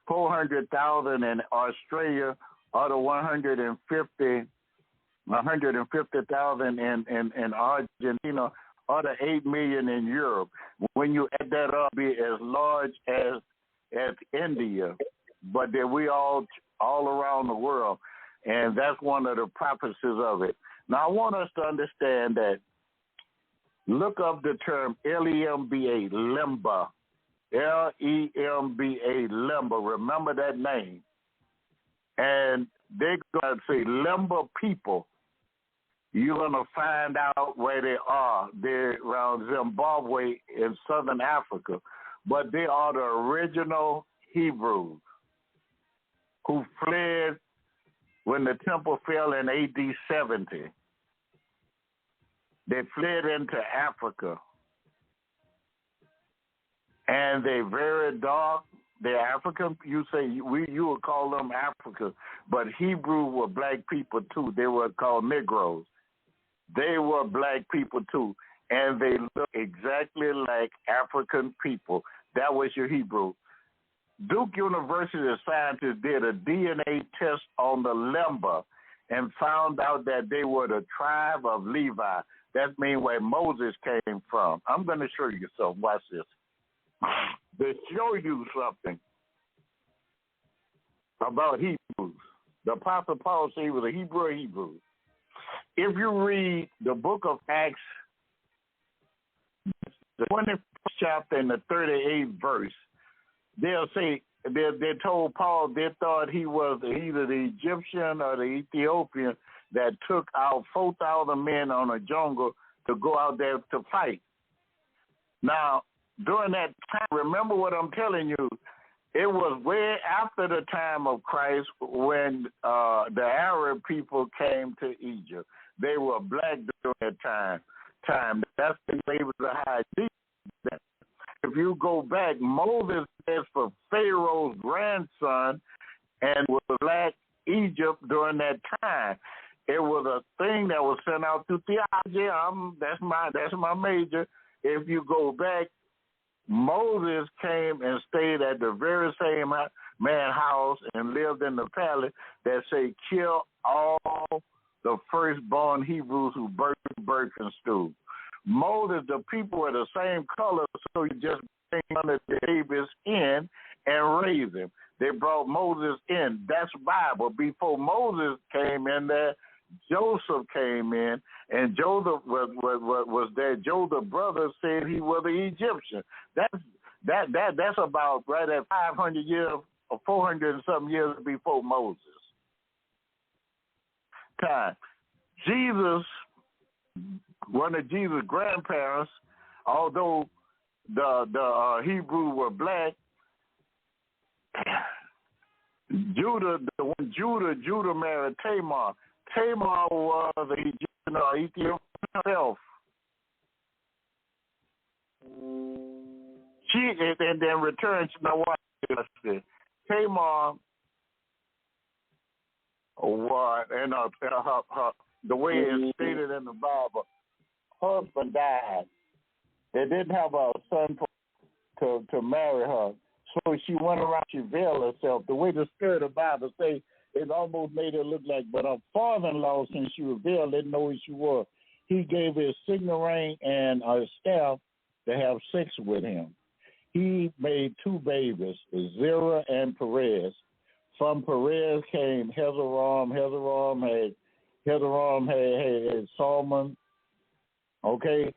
400,000 in Australia, or the 150,000 in Argentina, or the 8 million in Europe. When you add that up, be as large as India, but that we all around the world, and that's one of the prophecies of it. Now, I want us to understand that. Look up the term LEMBA, Lemba, LEMBA, Lemba. Remember that name. And they're going to say Lemba people. You're going to find out where they are. They're around Zimbabwe in southern Africa. But they are the original Hebrews who fled when the temple fell in AD 70. They fled into Africa. And they're very dark. They're African. You say you would call them Africa, but Hebrew were black people too. They were called Negroes. They were black people too, and they look exactly like African people. That was your Hebrew. Duke University scientists did a DNA test on the Lemba and found out that they were the tribe of Levi. That means where Moses came from. I'm going to show you something. Watch this. To show you something about Hebrews. The Apostle Paul said he was a Hebrew. If you read the book of Acts, the 21st chapter and the 38th verse, they'll say, they told Paul they thought he was either the Egyptian or the Ethiopian that took out 4,000 men on a jungle to go out there to fight. Now, during that time, remember what I'm telling you, it was way after the time of Christ when the Arab people came to Egypt. They were black during that time. That's the way able to hide Jesus. If you go back, Moses is for Pharaoh's grandson and was black Egypt during that time. It was a thing that was sent out through theology. That's my major. If you go back, Moses came and stayed at the very same man's house and lived in the palace that say kill all the firstborn Hebrews who birth and stool. Moses, the people were the same color, so you just bring under the babies in and raise them. They brought Moses in. That's Bible. Before Moses came in there, Joseph came in, and Joseph was there. Joseph's brother said he was an Egyptian. That's about right at 500 years or 400 and something years before Moses. Time. Jesus, one of Jesus' grandparents, although the Hebrew were black, Judah married Tamar. Tamar was an Egyptian or Ethiopian herself. She and then returned. You know what? Tamar, and the way it's stated in the Bible, her husband died. They didn't have a son to marry her, so she went around. She veiled herself. The way the Spirit of the Bible says, it almost made her look like. But her father-in-law, since she was veiled, didn't know who she was. He gave her a signal ring and a staff to have sex with him. He made 2 babies, Zerah and Perez. From Perez came Hezron. Hezron had Solomon. Okay?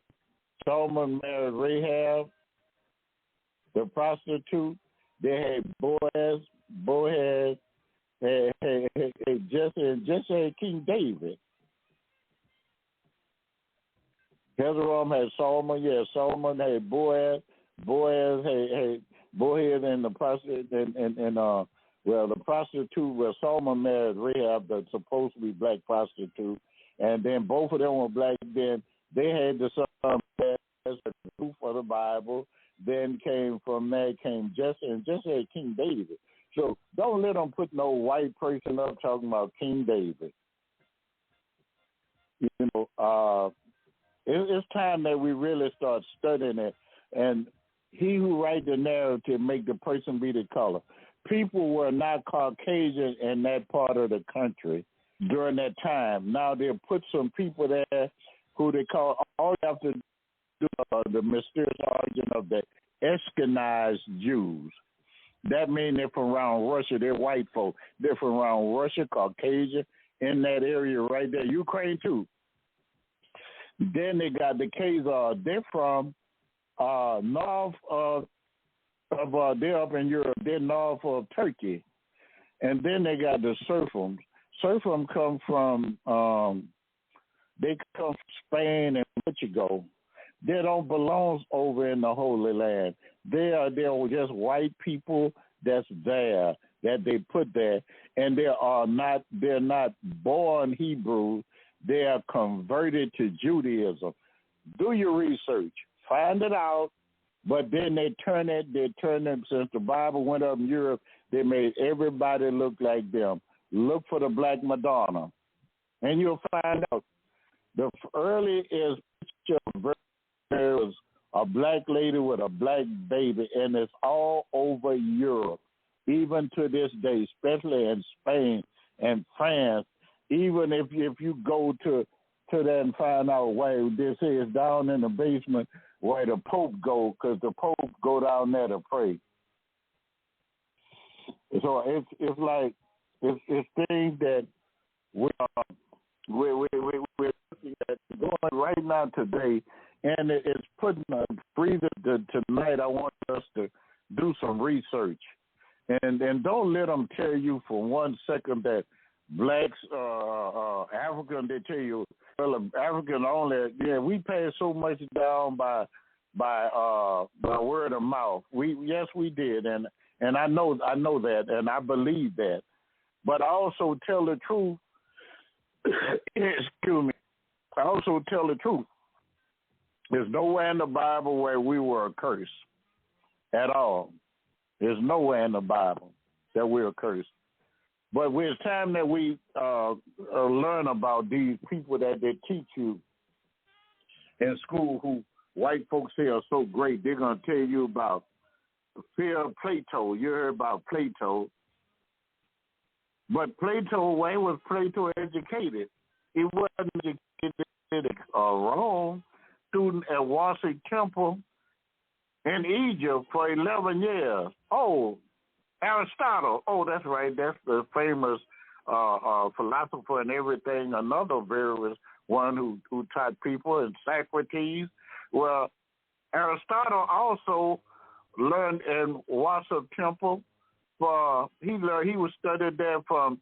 Solomon married Rahab, the prostitute. They had Boaz. Boaz had Jesse, and Jesse had King David. Jehoram had Solomon. Yeah, Solomon had Boaz. Boaz had Boaz and the prostitute, the prostitute. Well, Solomon married Rahab, the supposed to be black prostitute, and then both of them were black. Then they had the son for the Bible. Then from there came Jesse, and Jesse had King David. So don't let them put no white person up talking about King David. You know, it's time that we really start studying it. And he who write the narrative make the person be the color. People were not Caucasian in that part of the country during that time. Now they'll put some people there who they call, all you have to do the mysterious origin of the Ashkenaz Jews. That means they're from around Russia. They're white folk. They're from around Russia, Caucasia, in that area right there. Ukraine too. Then they got the Khazars. They're from north of they're up in Europe. They're north of Turkey. And then they got the Serfums. Serfum come from Spain and Portugal. They don't belong over in the Holy Land. They're just white people that's there, that they put there, and they're not born Hebrews. They are converted to Judaism. Do your research, find it out, but then they turn them since the Bible went up in Europe. They made everybody look like them. Look for the Black Madonna, and you'll find out. The earliest picture there was a black lady with a black baby, and it's all over Europe, even to this day, especially in Spain and France. Even if you go to that and find out where this is down in the basement where the Pope go, because the Pope go down there to pray. So it's like it's things that we're looking at going right now today. And it's putting a breather tonight. I want us to do some research. And don't let them tell you for 1 second that blacks, African, they tell you, well, African only, yeah, we pass so much down by word of mouth. Yes, we did. And I know that, and I believe that. But I also tell the truth. Excuse me. I also tell the truth. There's nowhere in the Bible where we were cursed at all. There's nowhere in the Bible that we were cursed. But it's time that we learn about these people that they teach you in school who white folks say are so great. They're going to tell you about Plato. You heard about Plato. But Plato, where was Plato educated? He wasn't educated Rome. Student at Levert Kemp in Egypt for 11 years. Oh, Aristotle. Oh, that's right. That's the famous philosopher and everything. Another very one who taught people, and Socrates. Well, Aristotle also learned in Levert Kemp. He was studied there from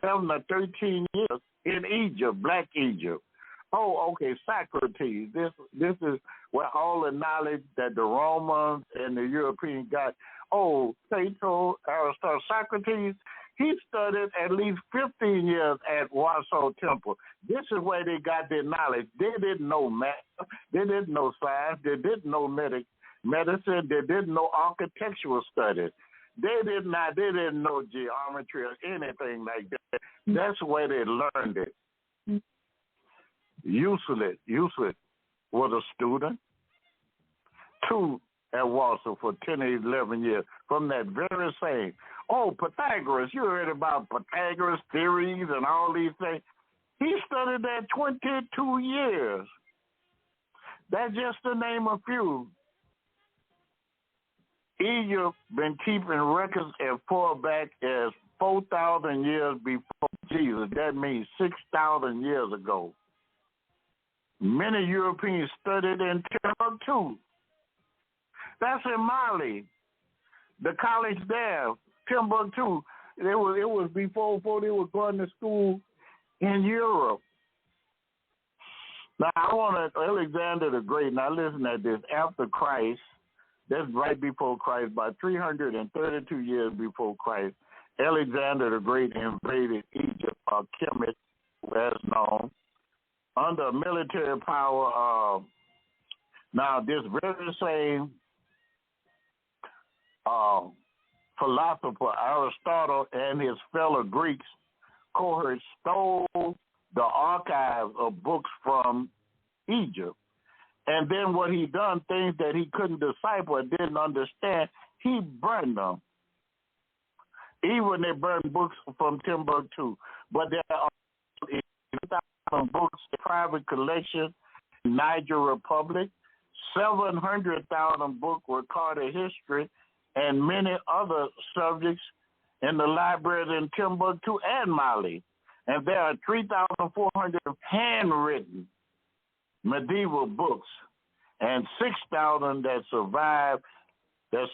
11 to 13 years in Egypt, Black Egypt. Oh, okay, Socrates. This is where all the knowledge that the Romans and the Europeans got. Oh, Plato, Aristotle, Socrates, he studied at least 15 years at Levert Kemp. This is where they got their knowledge. They didn't know math. They didn't know science. They didn't know medicine. They didn't know architectural studies. They didn't know geometry or anything like that. That's where they learned it. Useless was a student, 2 at Warsaw for 10 or 11 years from that very same. Oh, Pythagoras, you heard about Pythagoras' theories and all these things. He studied that 22 years. That's just to name a few. Egypt been keeping records as far back as 4,000 years before Jesus. That means 6,000 years ago. Many Europeans studied in Timbuktu. That's in Mali. The college there, Timbuktu. It was before they were going to school in Europe. Now, I want to, Alexander the Great, now listen at this, after Christ, that's right before Christ, by 332 years before Christ, Alexander the Great invaded Egypt, or Kemet, as known, under military power. Now, this very same philosopher, Aristotle, and his fellow Greeks cohorts stole the archives of books from Egypt. And then what he done, things that he couldn't decipher, didn't understand, he burned them. Even they burned books from Timbuktu. But there are 1,000 books, private collection in Niger Republic, 700,000 books recorded history, and many other subjects in the libraries in Timbuktu and Mali. And there are 3,400 handwritten medieval books and 6,000 that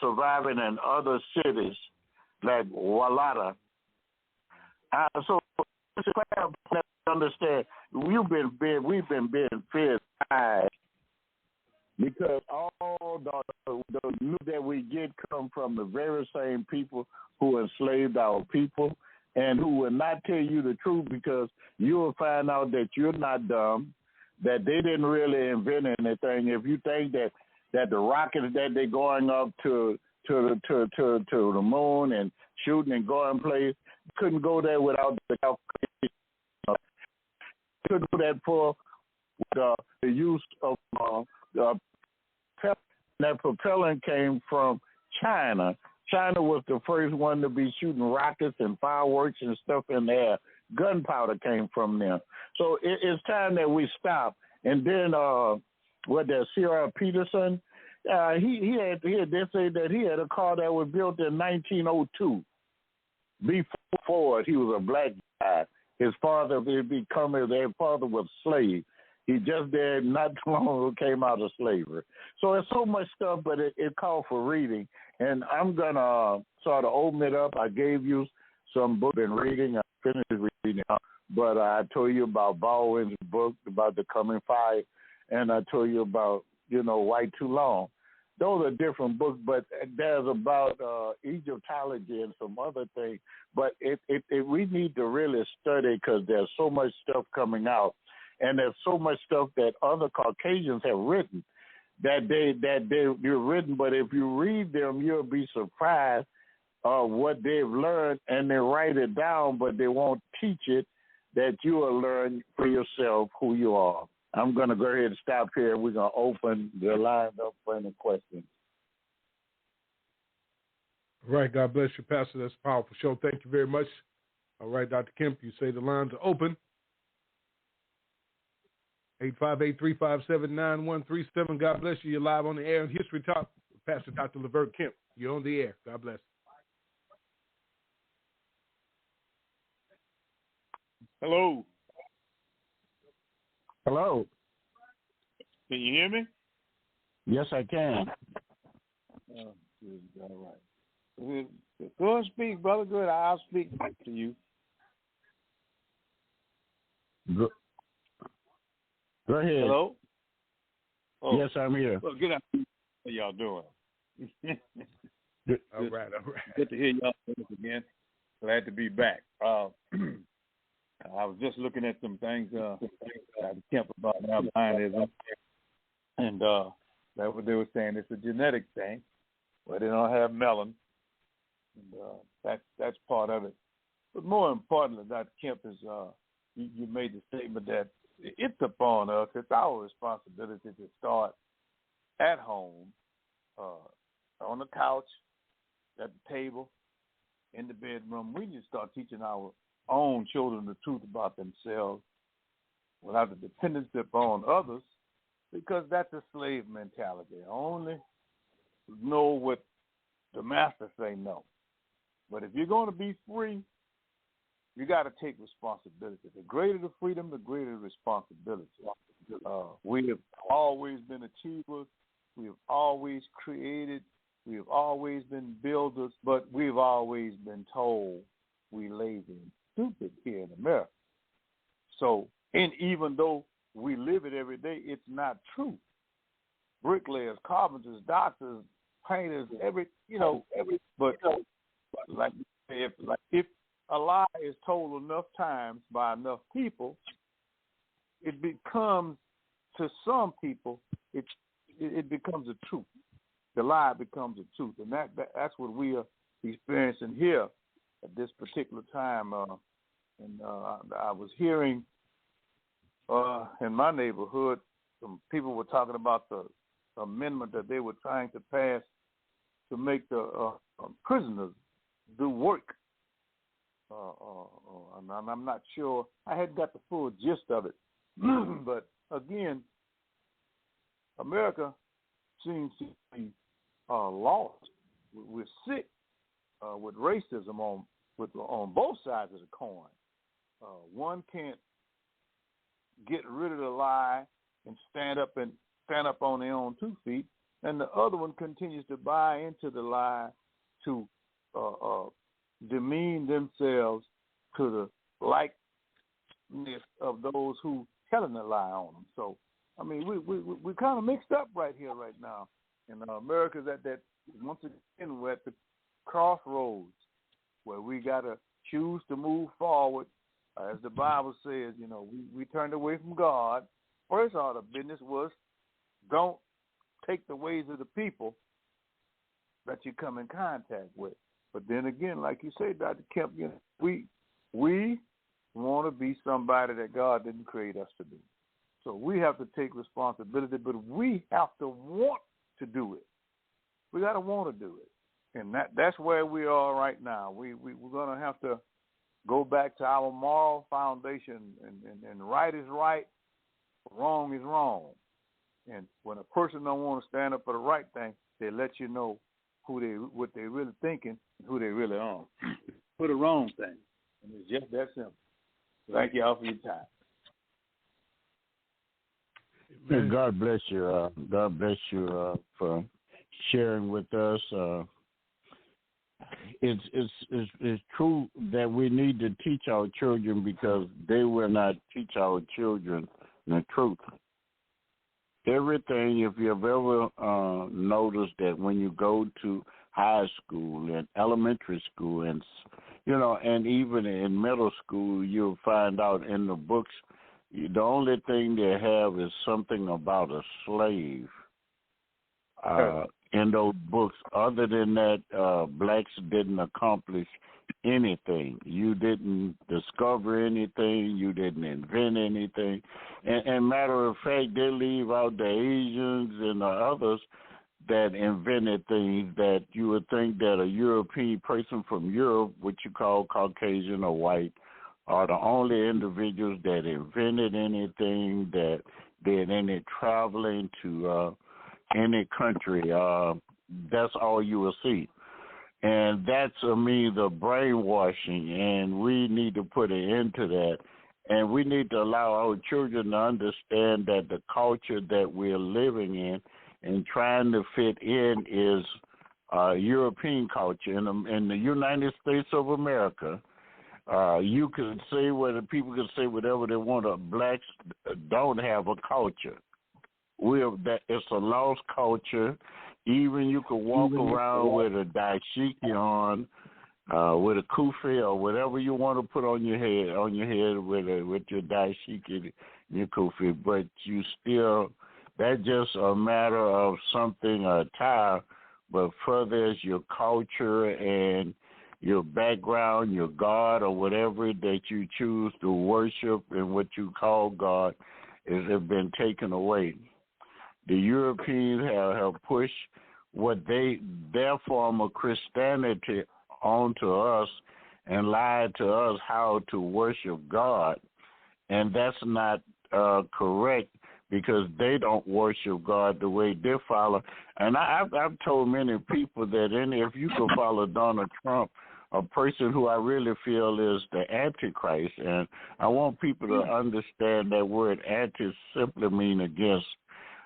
surviving in other cities like Walata. So understand we've been being fed because all the news that we get come from the very same people who enslaved our people and who will not tell you the truth, because you will find out that you're not dumb, that they didn't really invent anything. If you think that the rockets that they're going up to the moon and shooting and going place, couldn't go there without the calculation. Couldn't do that for the use of that propellant came from China. China was the first one to be shooting rockets and fireworks and stuff in the air. Gunpowder came from them. So it's time that we stop. And then Sierra Peterson, he had they say that he had a car that was built in 1902. Before he was a black guy. His father their father was a slave. He just did not too long ago came out of slavery. So there's so much stuff, but it called for reading. And I'm going to sort of open it up. I gave you some book and reading. I finished reading now. But I told you about Baldwin's book, about the coming fire. And I told you about, White Too Long. Those are different books, but there's about Egyptology and some other things. But we need to really study because there's so much stuff coming out. And there's so much stuff that other Caucasians have written that they've written. But if you read them, you'll be surprised what they've learned, and they write it down, but they won't teach it, that you will learn for yourself who you are. I'm going to go ahead and stop here. We're going to open the line up for any questions. All right. God bless you, Pastor. That's a powerful show. Thank you very much. All right, Dr. Kemp, you say the lines are open. 858-357-9137. God bless you. You're live on the air in History Talk with Pastor Dr. Levert Kemp. You're on the air. God bless. Hello. Hello. Can you hear me? Yes, I can. Oh, good. All right. Go ahead, speak, brother. Good. I'll speak to you. Go ahead. Hello? Oh. Yes, I'm here. Well, good afternoon. How y'all doing? All right. Good to hear y'all again. Glad to be back. I was just looking at some things Dr. Kemp about albinism, and that's what they were saying. It's a genetic thing, where they don't have melanin, and that's part of it. But more importantly, Dr. Kemp, is you made the statement that it's upon us. It's our responsibility to start at home, on the couch, at the table, in the bedroom. We need to start teaching our own children the truth about themselves without the dependency upon others, because that's a slave mentality. Only know what the master say no. But if you're going to be free, you got to take responsibility. The greater the freedom, the greater the responsibility. We have always been achievers. We have always created. We have always been builders, but we've always been told we lazy and stupid here in America. So, and even though we live it every day, it's not true. Bricklayers, carpenters, doctors, painters, but like if a lie is told enough times by enough people, it becomes, to some people, it becomes a truth. The lie becomes a truth, and that's what we are experiencing here at this particular time. I was hearing in my neighborhood, some people were talking about the amendment that they were trying to pass to make the prisoners do work. And I'm not sure. I hadn't got the full gist of it. But again, America seems to be lost. We're sick with racism on both sides of the coin. One can't get rid of the lie and stand up on their own 2 feet, and the other one continues to buy into the lie to demean themselves to the likeness of those who telling the lie on them. So, I mean, we kind of mixed up right here, right now. And America's at that, once again, we're at the crossroads where we got to choose to move forward. As the Bible says, we turned away from God. First order of business was don't take the ways of the people that you come in contact with. But then again, like you say, Dr. Kemp, we want to be somebody that God didn't create us to be. So we have to take responsibility, but we have to want to do it. We got to want to do it. And that's where we are right now. We're going to have to go back to our moral foundation, and right is right, wrong is wrong. And when a person don't want to stand up for the right thing, they let you know what they really thinking and who they really are for the wrong thing. And it's just that simple. Thank you all for your time. And God bless you. God bless you for sharing with us. It's true that we need to teach our children, because they will not teach our children the truth. Everything, if you've ever noticed that when you go to high school and elementary school and even in middle school, you'll find out in the books, the only thing they have is something about a slave in those books. Other than that, blacks didn't accomplish anything. You didn't discover anything. You didn't invent anything. And matter of fact, they leave out the Asians and the others that invented things that you would think that a European person from Europe, which you call Caucasian or white, are the only individuals that invented anything, that did any traveling to any country. That's all you will see. And that's, the brainwashing, and we need to put an end to that. And we need to allow our children to understand that the culture that we're living in and trying to fit in is European culture. In the United States of America, you can say people can say whatever they want. Blacks don't have a culture. It's a lost culture. Even you can walk around with a dashiki on, with a kufi or whatever you want to put on your head with your dashiki, your kufi, but you still, that's just a matter of something, attire, but further as your culture and your background, your God or whatever that you choose to worship and what you call God have been taken away. The Europeans have pushed their form of Christianity onto us and lied to us how to worship God. And that's not correct, because they don't worship God the way they follow. And I've told many people that if you could follow Donald Trump a person who I really feel is the Antichrist. And I want people to understand that word anti simply mean against.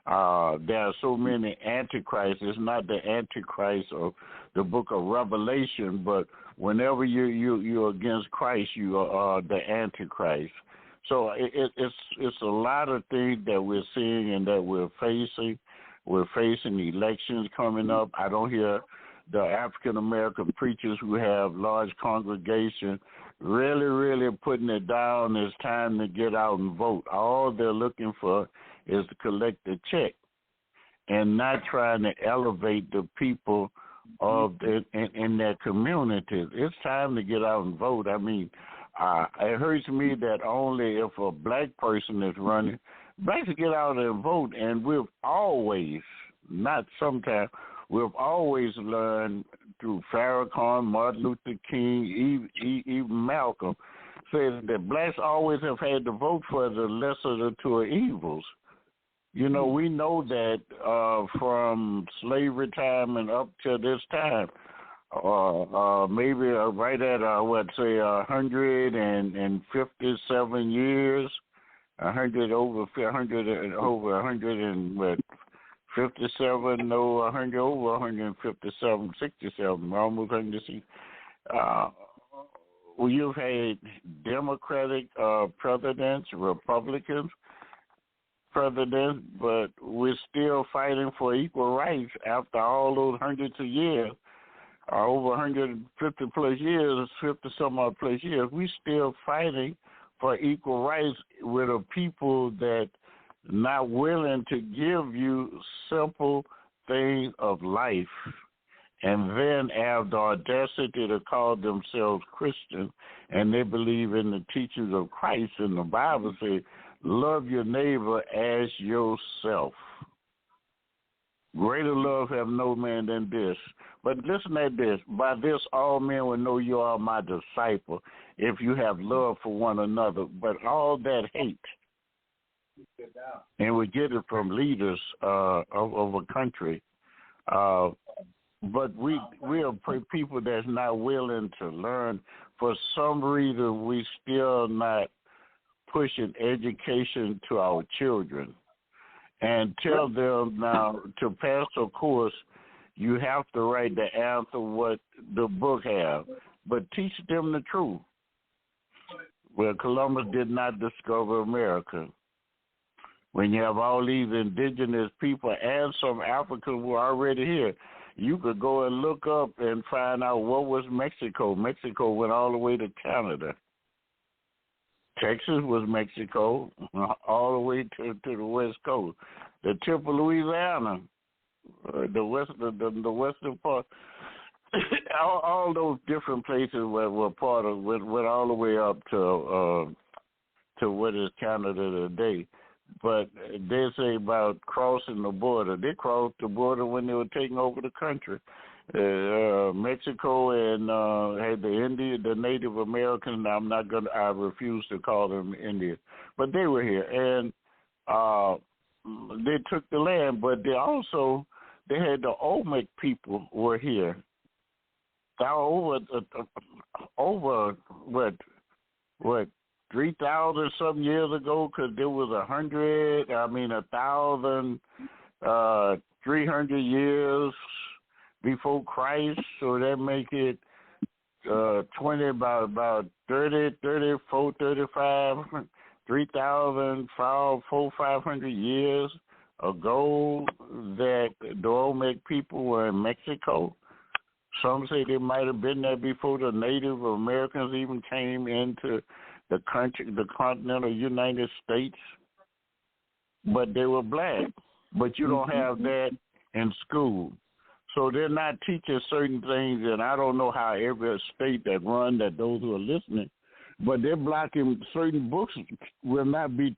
There are so many Antichrists. It's not the Antichrist of the book of Revelation, but whenever you're against Christ, you are the Antichrist. So it's a lot of things that we're seeing and that we're facing. We're facing elections coming up. I don't hear the African-American preachers who have large congregations really putting it down. It's time to get out and vote. All they're looking for is to collect a check and not trying to elevate the people of in their communities. It's time to get out and vote. I mean, it hurts me that only if a black person is running, blacks get out and vote. And we've always, not sometimes, we've always learned through Farrakhan, Martin Luther King, even Malcolm, said that blacks always have had to vote for the lesser of the two evils. You know, we know that from slavery time and up to this time, maybe right at, 157 years, 100 over 57, no, 100 over 157, 67, almost 160. You've had Democratic presidents, Republicans presidents, but we're still fighting for equal rights after all those hundreds of years, over 150 plus years, 50 some odd plus years. We're still fighting for equal rights with a people that not willing to give you simple things of life, and then have the audacity to call themselves Christian, and they believe in the teachings of Christ. And the Bible says, love your neighbor as yourself. Greater love have no man than this. But listen at this. By this all men will know you are my disciple, if you have love for one another. But all that hate, and we get it from leaders of a country, but we are people that's not willing to learn. For some reason, we still not pushing education to our children and tell them now to pass a course, you have to write the answer what the book have, but teach them the truth. Well, Columbus did not discover America. When you have all these indigenous people and some Africans who were already here, you could go and look up and find out what was Mexico. Mexico went all the way to Canada. Texas was Mexico, all the way to the West Coast. The tip of Louisiana, the western part, all those different places were part of, went all the way up to what is Canada today. But they say about crossing the border. They crossed the border when they were taking over the country. Mexico and had the Native Americans. I refuse to call them Indians, but they were here and they took the land. But they had the Olmec people were here. Over what 3,000 some years ago, because there was 1,300 years before Christ, so that make it 20, about 30, 34, 35, 3,000, 500 years ago that the Olmec people were in Mexico. Some say they might have been there before the Native Americans even came into the continental United States, but they were black. But you don't have that in school. So they're not teaching certain things, and I don't know how every state that run that those who are listening, but they're blocking certain books will not be,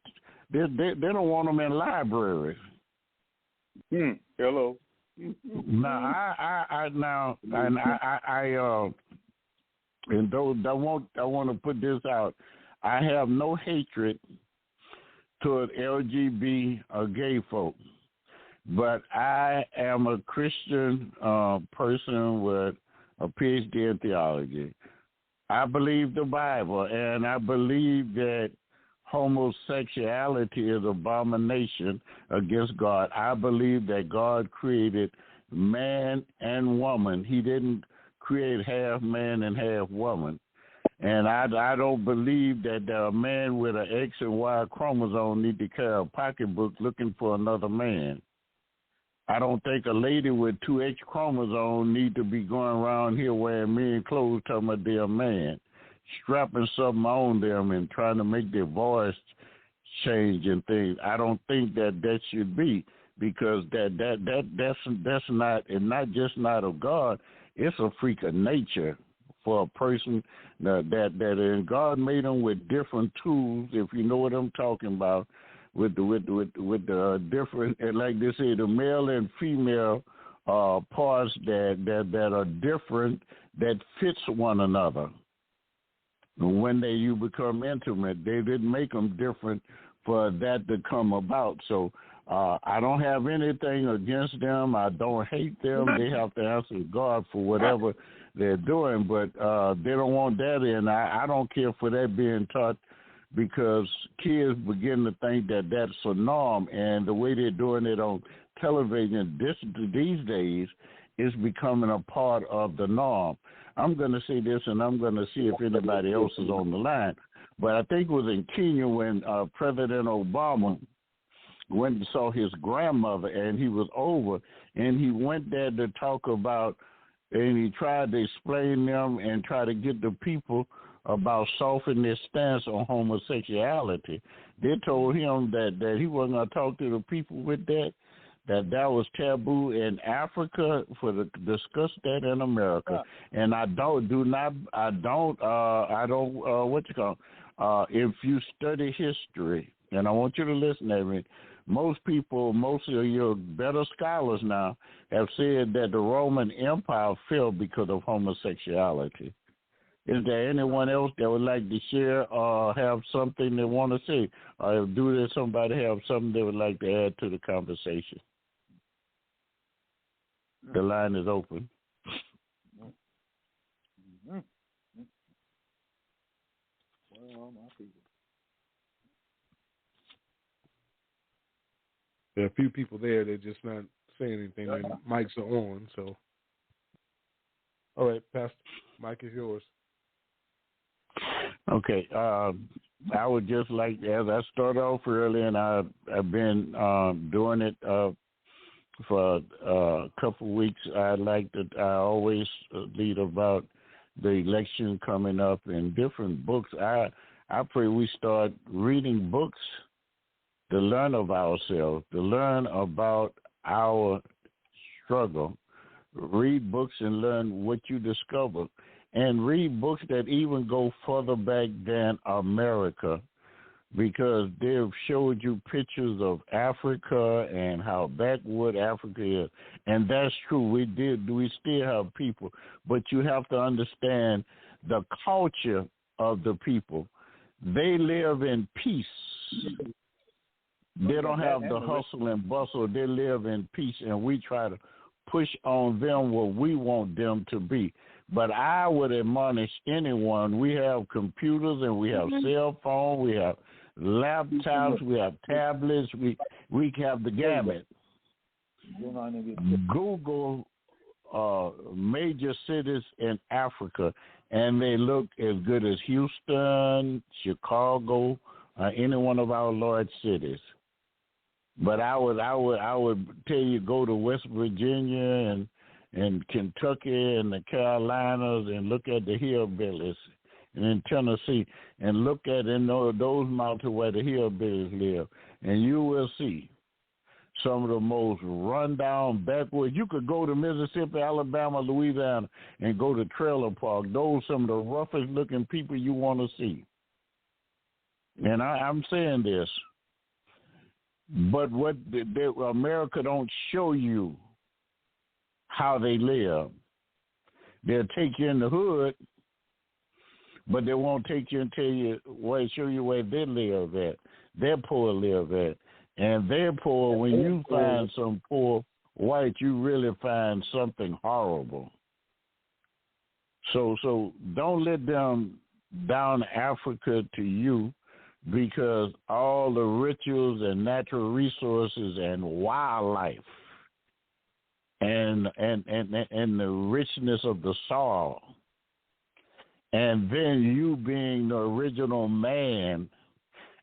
they don't want them in libraries. Hello. Now, I want to put this out. I have no hatred toward LGBT or gay folk, but I am a Christian person with a PhD in theology. I believe the Bible, and I believe that homosexuality is abomination against God. I believe that God created man and woman. He didn't create half man and half woman. And I don't believe that a man with an X and Y chromosome need to carry a pocketbook looking for another man. I don't think a lady with two X chromosomes need to be going around here wearing men clothes talking about they're a man, strapping something on them and trying to make their voice change and things. I don't think that should be, because that's not, and not just not of God. It's a freak of nature for a person that and God made them with different tools, if you know what I'm talking about, with the different, like they say, the male and female parts that are different, that fits one another. When you become intimate, they didn't make them different for that to come about. So I don't have anything against them. I don't hate them. They have to answer to God for whatever they're doing, but they don't want that in. I don't care for that being taught, because kids begin to think that that's a norm, and the way they're doing it on television these days is becoming a part of the norm. I'm going to say this, and I'm going to see if anybody else is on the line, but I think it was in Kenya when President Obama went and saw his grandmother, and he was over, and he went there to talk about, and he tried to explain them and try to get the people about softening their stance on homosexuality. They told him that he wasn't going to talk to the people with that was taboo in Africa for to discuss that in America. And if you study history, and I want you to listen to me, most of your better scholars now have said that the Roman Empire fell because of homosexuality. Is there anyone else that would like to share or have something they want to say? Or somebody have something they would like to add to the conversation? The line is open. There are a few people there that just not saying anything. Their mics are on, so. All right, Pastor, mic is yours. Okay. I would just like, as I started off early, and I've been doing it for a couple of weeks. I always lead about the election coming up in different books. I pray we start reading books to learn of ourselves, to learn about our struggle. Read books and learn what you discover. And read books that even go further back than America, because they've showed you pictures of Africa and how backward Africa is. And that's true. We still have people. But you have to understand the culture of the people. They live in peace. They don't have the hustle and bustle. They live in peace, and we try to push on them what we want them to be. But I would admonish anyone, we have computers and we have cell phones, we have laptops, we have tablets, we have the gamut. Google major cities in Africa, and they look as good as Houston, Chicago, any one of our large cities. But I would tell you, go to West Virginia and Kentucky and the Carolinas and look at the hillbillies, and in Tennessee, and look at those mountains where the hillbillies live, and you will see some of the most run-down backwoods. You could go to Mississippi, Alabama, Louisiana, and go to trailer park. Those some of the roughest-looking people you want to see. And I'm saying this, but what America don't show you how they live. They'll take you in the hood, but they won't take you and show you where they live at. Their poor live at. And they're poor, when you find some poor white, you really find something horrible. So don't let them down Africa to you, because all the rituals and natural resources and wildlife and the richness of the soil, and then you being the original man,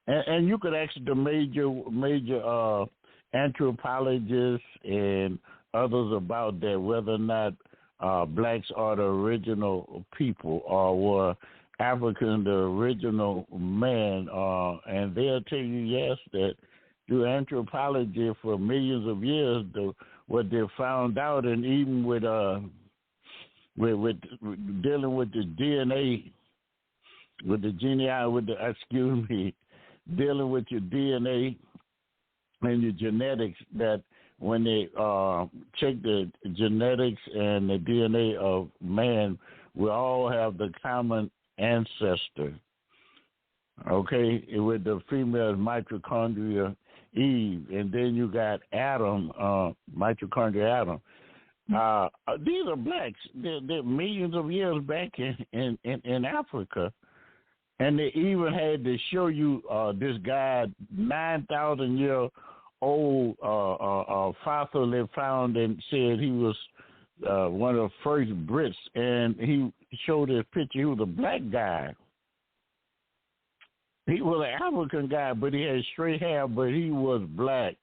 and you could ask the major anthropologists and others about that, whether or not blacks are the original people or were African the original man, and they'll tell you yes, that through anthropology for millions of years, what they found out, and even with dealing with the DNA, with the dealing with your DNA and your genetics, that when they check the genetics and the DNA of man, we all have the common ancestor. Okay, with the female mitochondria Eve, and then you got Adam, mitochondria Adam. These are blacks. They're millions of years back in Africa. And they even had to show you this guy, 9,000-year-old fossil they found, and said he was one of the first Brits. And he showed his picture. He was a black guy. He was an African guy, but he had straight hair, but he was black.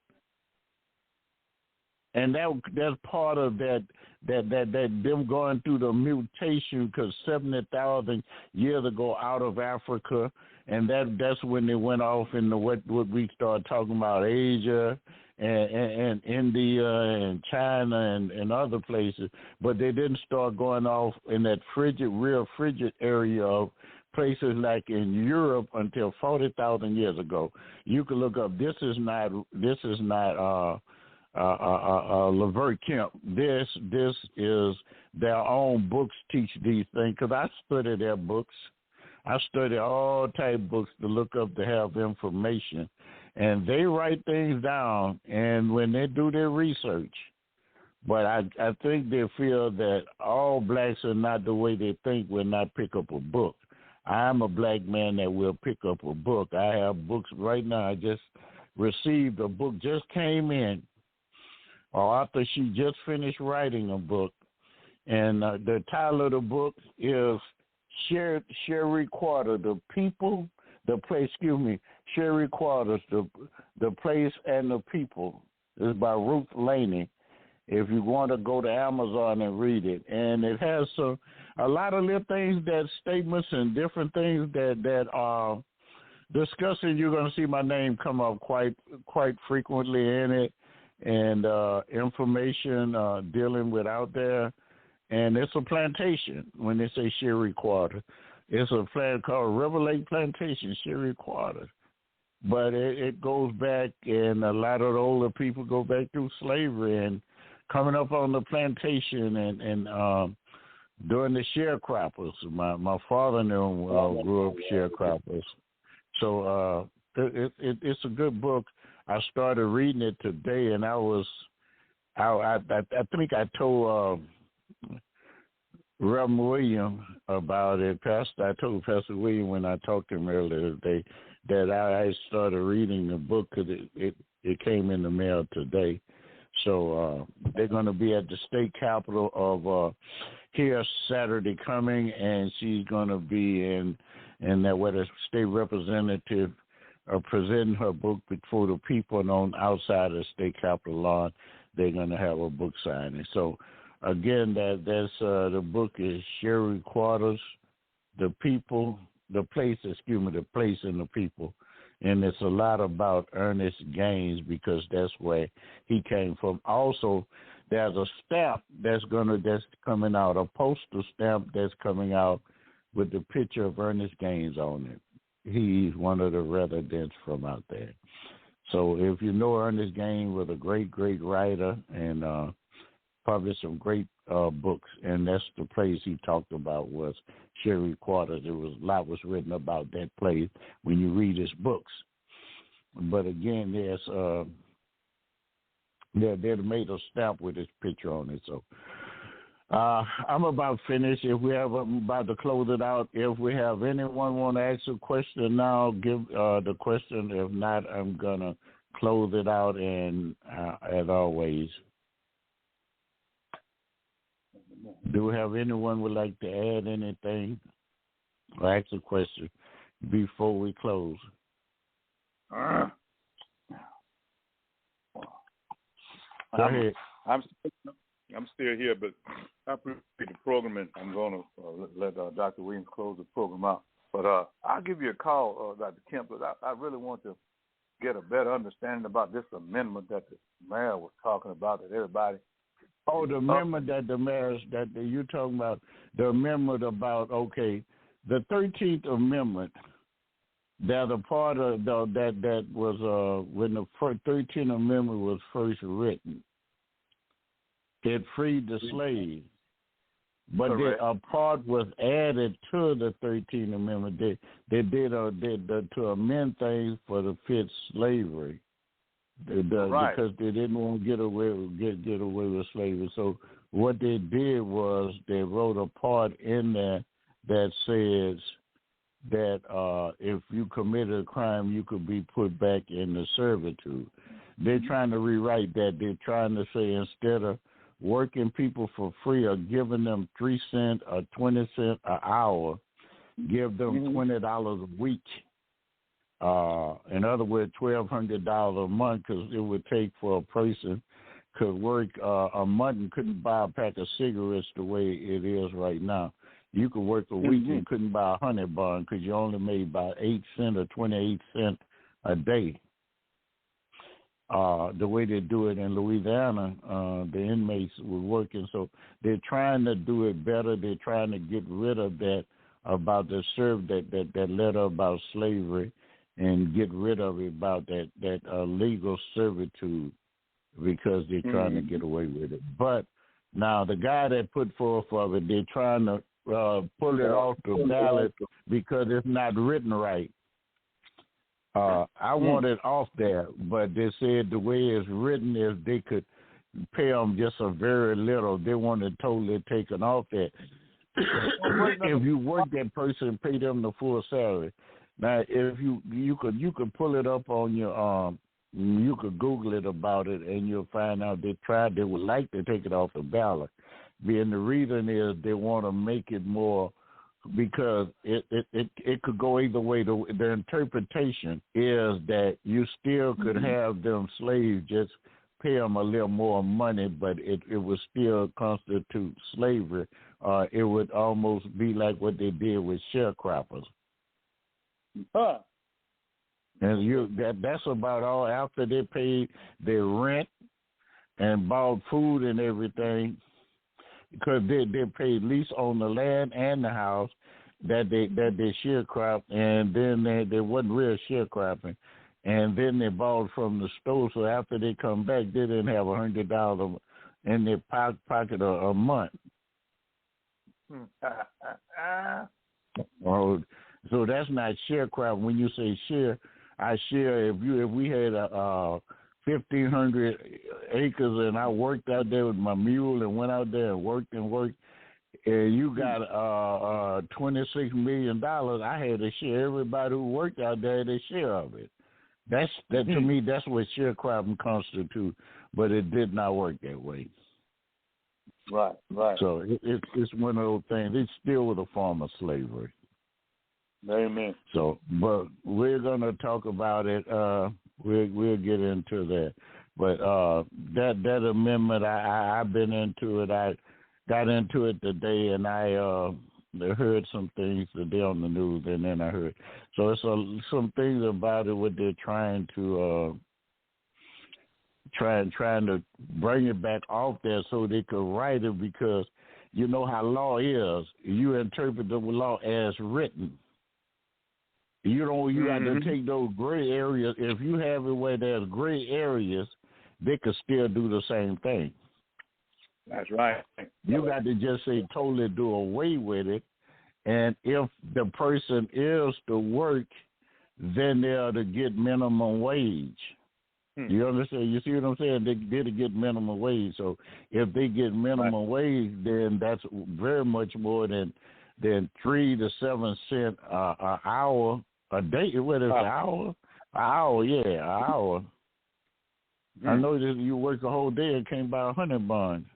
And that's part of that them going through the mutation, because 70,000 years ago out of Africa, and that's when they went off into what we started talking about, Asia and India and China and other places. But they didn't start going off in that real frigid area of places like in Europe until 40,000 years ago. You can look up. This is not Levert Kemp. This is their own books teach these things, because I study their books. I study all type of books to look up to have information, and they write things down. And when they do their research, but I think they feel that all blacks are not the way they think. Will not pick up a book. I'm a black man that will pick up a book. I have books right now. I just received a book, just came in. Or after she just finished writing a book, and the title of the book is Sherry Quarter, Sherry Quarters, the Place and the People. It's by Ruth Laney. If you want to go to Amazon and read it, and it has a lot of little things, that statements and different things that are discussing. You're going to see my name come up quite frequently in it. And information dealing with out there. And it's a plantation. When they say Sherry Quarter, it's a plant called River Lake Plantation, Sherry Quarter. But it goes back, and a lot of the older people go back through slavery and coming up on the plantation and during the sharecroppers. My father grew up sharecroppers. So it's a good book. I started reading it today, and I think I told Reverend William about it. I told Pastor William when I talked to him earlier today that I started reading the book, because it came in the mail today. So they're going to be at the state capitol of here Saturday coming, and she's going to be in that where the state representative presenting her book before the people, and on outside of the state capitol lawn, they're going to have a book signing. So, again, that's the book is Sherry Quarters, the place and the people. And it's a lot about Ernest Gaines, because that's where he came from. Also, there's a stamp that's coming out, a postal stamp that's coming out with the picture of Ernest Gaines on it. He's one of the residents from out there. So if you know Ernest Gaines was a great, great writer and published some great books, and that's the place he talked about was Sherry Quarters. A lot was written about that place when you read his books. But again, they made a stamp with his picture on it. So I'm about finished. If we have, I'm about to close it out. If we have anyone want to ask a question now, give the question. If not, I'm gonna close it out. And as always, do we have anyone would like to add anything or ask a question before we close? Go ahead. I'm still here, but I appreciate the program, and I'm going to let Dr. Williams close the program out. But I'll give you a call, Dr. Kemp, but I really want to get a better understanding about this amendment that the mayor was talking about, that everybody... Oh, the amendment that the mayor, that you're talking about, the amendment about, okay, the 13th Amendment, that a part of that was when the 13th Amendment was first written. It freed the slaves, but a part was added to the 13th Amendment. They did to amend things for the fit slavery, because they didn't want to get away with slavery. So what they did was they wrote a part in there that says that if you committed a crime, you could be put back into servitude. They're trying to rewrite that. They're trying to say instead of working people for free or giving them 3 cents or 20 cents an hour, give them $20 a week. In other words, $1,200 a month, because it would take for a person could work a month and couldn't buy a pack of cigarettes the way it is right now. You could work a week and couldn't buy a honey bun because you only made about 8 cents or 28 cents a day. The way they do it in Louisiana, the inmates were working, so they're trying to do it better. They're trying to get rid of that about the that letter about slavery, and get rid of it about that legal servitude, because they're trying to get away with it. But now the guy that put forth of it, they're trying to pull it off the ballot because it's not written right. I want it off there, but they said the way it's written is they could pay them just a very little. They want to totally take it off that. If you work that person, pay them the full salary. Now, if you could pull it up on your you could Google it about it, and you'll find out they would like to take it off the ballot. And the reason is they want to make it more, because it could go either way. The interpretation is that you still could have them slaves, just pay them a little more money, but it would still constitute slavery. It would almost be like what they did with sharecroppers. And that's about all. After they paid their rent and bought food and everything, because they paid lease on the land and the house that they sharecropped, and then they wasn't real sharecropping, and then they bought from the store. So after they come back, they didn't have $100 in their pocket a month. So that's not sharecropping. When you say share, I share. If we had 1,500 acres and I worked out there with my mule and went out there and worked, and you got $26 million, I had to share. Everybody who worked out there had a share of it. That to me, that's what sharecropping constitutes, but it did not work that way. Right. So it's one of those things. It's still a form of slavery. Amen. So, but we're gonna talk about it. We'll get into that. But that amendment, I've been into it. I got into it today, and I heard some things today on the news, and then I heard. So it's some things about it what they're trying to trying to bring it back off there so they could write it, because you know how law is. You interpret the law as written. You got to take those gray areas. If you have it where there's gray areas, they could still do the same thing. That's right. You got to just say totally do away with it. And if the person is to work, then they are to get minimum wage. You understand? You see what I'm saying? They did get minimum wage. So if they get minimum wage, then that's very much more than 3 to 7 cents an hour a day. What is it, an hour? An hour, yeah, an hour. I know that you work a whole day and can't buy 100 buns.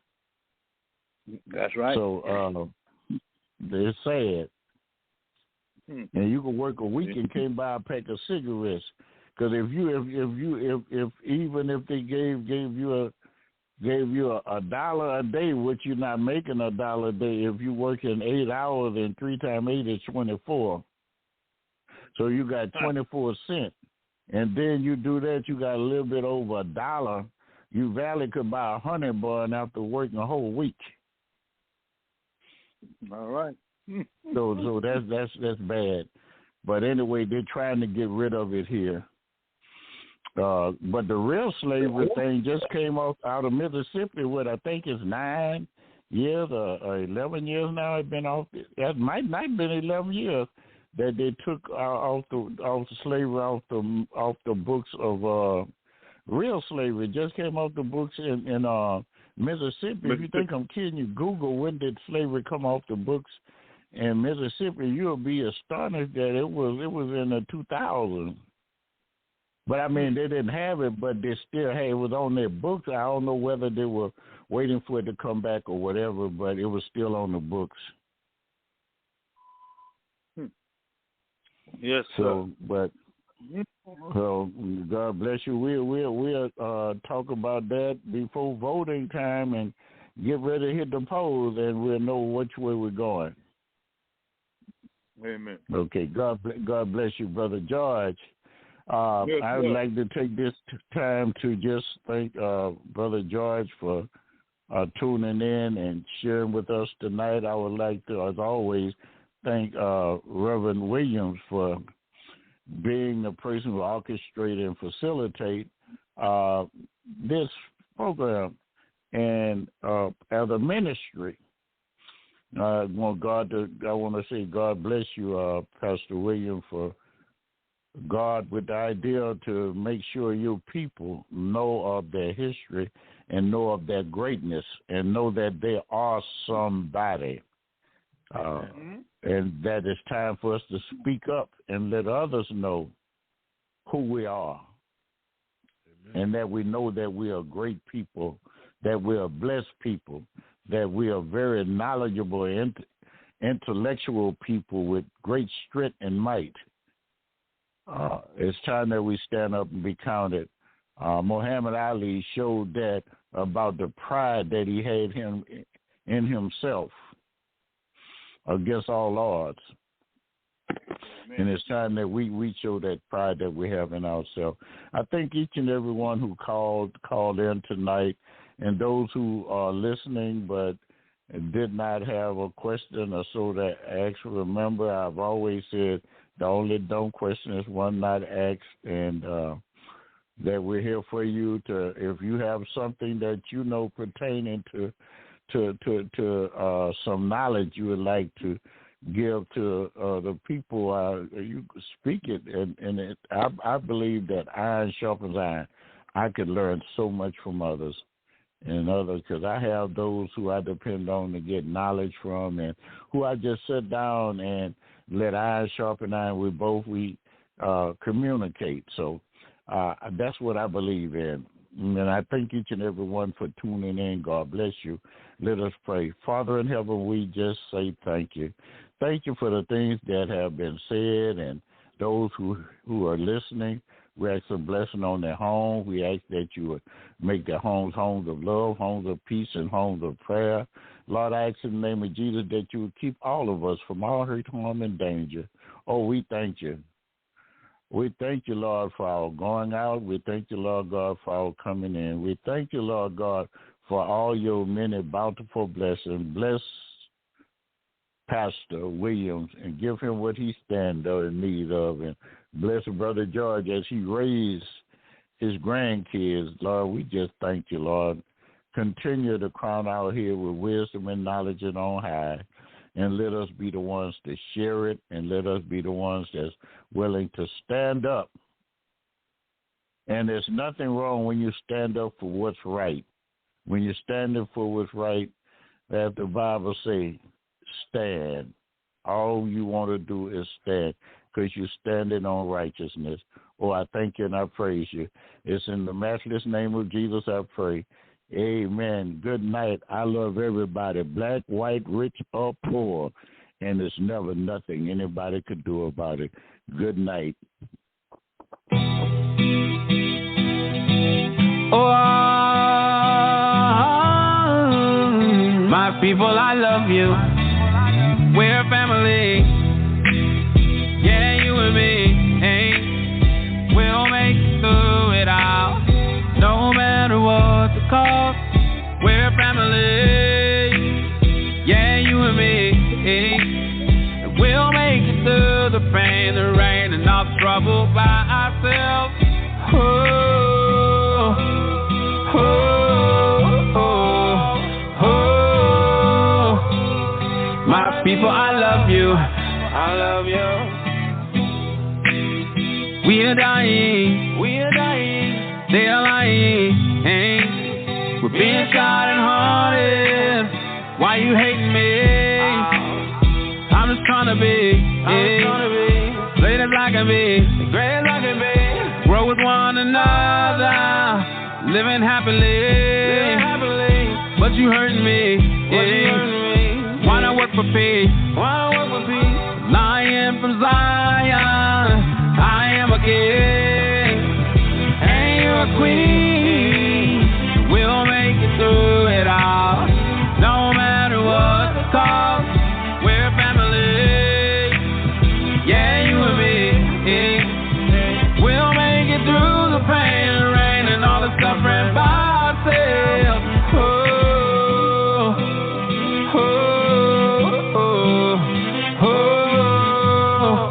That's right. So it's sad. And you can work a week and can't buy a pack of cigarettes. Because if even if they gave you a dollar a day, which you're not making a dollar a day, if you working 8 hours and 3 times 8 is 24. So you got 24 cents. And then you do that, you got a little bit over a dollar. You valid could buy 100 bun after working a whole week. All right. So that's bad. But anyway, they're trying to get rid of it here. But the real slavery thing just came out of Mississippi. What I think is 9 years or 11 years now. It's been off. That might not have been 11 years that they took off the slavery off the books of real slavery. It just came off the books in Mississippi. If you think I'm kidding you, Google when did slavery come off the books in Mississippi. You'll be astonished that it was in the 2000s. But, I mean, they didn't have it, but they still had it was on their books. I don't know whether they were waiting for it to come back or whatever, but it was still on the books. Yes, so, but so God bless you. We'll talk about that before voting time and get ready to hit the polls, and we'll know which way we're going. Amen. Okay, God bless you, Brother George. I would like to take this time to just thank Brother George for tuning in and sharing with us tonight. I would like to, as always, thank Reverend Williams for being the person who orchestrated and facilitate this program and as a ministry. I want to say God bless you, Pastor William, for God with the idea to make sure your people know of their history and know of their greatness and know that they are somebody. And that it's time for us to speak up and let others know who we are. Amen. And that we know that we are great people, that we are blessed people, that we are very knowledgeable and intellectual people with great strength and might. It's time that we stand up and be counted. Muhammad Ali showed that about the pride that he had in himself against all odds. Amen. And it's time that we show that pride that we have in ourselves. I thank each and every one who called in tonight, and those who are listening but did not have a question or so that asked. Remember, I've always said the only dumb question is one not asked, and that we're here for you to, if you have something that you know pertaining to some knowledge you would like to give to the people, you speak it, and I believe that iron sharpens iron. I could learn so much from others and others, because I have those who I depend on to get knowledge from, and who I just sit down and let iron sharpen iron. We communicate. So that's what I believe in. And I thank each and every one for tuning in. God bless you. Let us pray. Father in heaven, we just say thank you. Thank you for the things that have been said, and those who are listening. We ask a blessing on their home. We ask that you would make their homes homes of love, homes of peace, and homes of prayer. Lord, I ask in the name of Jesus that you would keep all of us from all hurt, harm, and danger. Oh, we thank you. We thank you, Lord, for our going out. We thank you, Lord God, for our coming in. We thank you, Lord God, for all your many bountiful blessings. Bless Pastor Williams and give him what he stands in need of. And bless Brother George as he raised his grandkids. Lord, we just thank you, Lord. Continue to crown our head with wisdom and knowledge and on high. And let us be the ones to share it, and let us be the ones that's willing to stand up And there's nothing wrong when you stand up for what's right. When you're standing for what's right, as the Bible says, stand. All you want to do is stand because you're standing on righteousness. Oh, I thank you and I praise you. It's in the matchless name of Jesus I pray. Amen. Good night. I love everybody, black, white, rich, or poor. And there's never nothing anybody could do about it. Good night. Oh, my people, I love you. We're family. Yeah, you and me. Hey, we'll make it through it all. No matter what the cost. We're family. Yeah, you and me. Hey, we'll make it through the pain, the rain, and all the trouble by ourselves. Oh, oh, oh, oh. My people, I love you. I love you. We are dying. We are dying. They are lying. Hey. We're being shot and haunted. Why you hating me? I'm just trying to be. Great as I can be. Great as I can be. Grow with one another. Living happily. But you hurting me. Why not work for peace? Lion from Zion. I am a king. And you're a queen. We'll make it through it all. No matter what the cost. We're family. Yeah, you and me. We'll make it through the pain and rain and all the suffering by ourselves. Oh, oh, oh, oh.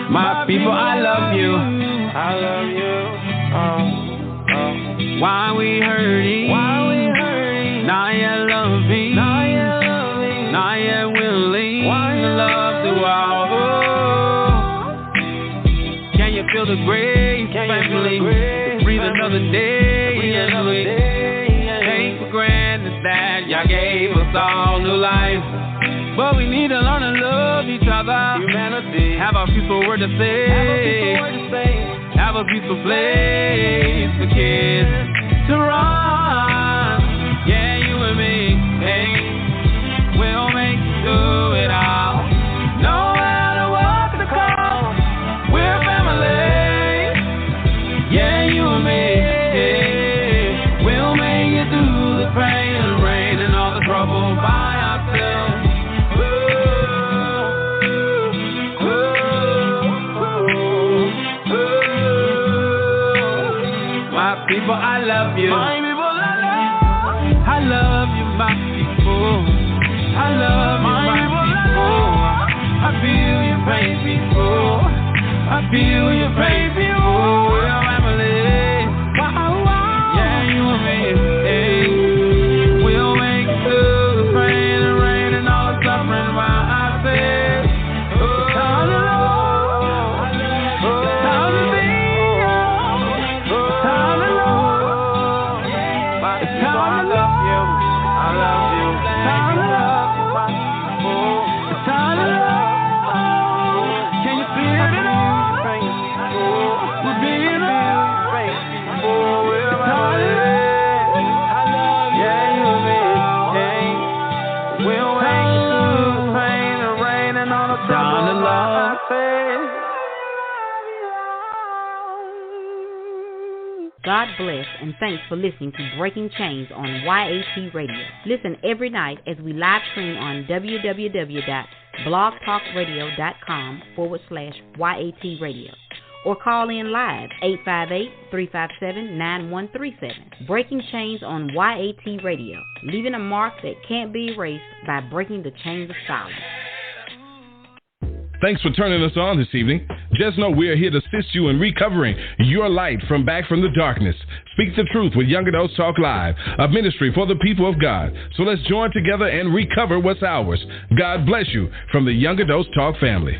My people, I love you. I love you. Oh, oh. Why we hurting? Now you're loving. Now you're willing. To love the world. Can you feel the grace, family? Breathe another day. Take for granted that y'all gave us all new life. But we need to learn to love each other. Humanity. Have a peaceful word to say. Have a peaceful place for kids to run. Yeah, you and me. Hey, we'll make it through it all. No matter what the cost. We're family. Yeah, you and me. Hey, we'll make it through the pain and rain and all the trouble by ourselves. People, I love you. My people, I love you, my people. I love you, my people. I feel your pain, people. I feel your pain, people. We're family. Yeah, you and me. Hey. We'll make it through the pain and rain and all the suffering by ourselves. It's time to love. It's time to be. It's time to love. God bless and thanks for listening to Breaking Chains on YAT Radio. Listen every night as we live stream on www.blogtalkradio.com/YAT Radio or call in live 858-357-9137. Breaking Chains on YAT Radio, leaving a mark that can't be erased by breaking the chains of silence. Thanks for turning us on this evening. Just know we are here to assist you in recovering your light from back from the darkness. Speak the truth with Young Adults Talk Live, a ministry for the people of God. So let's join together and recover what's ours. God bless you from the Young Adults Talk family.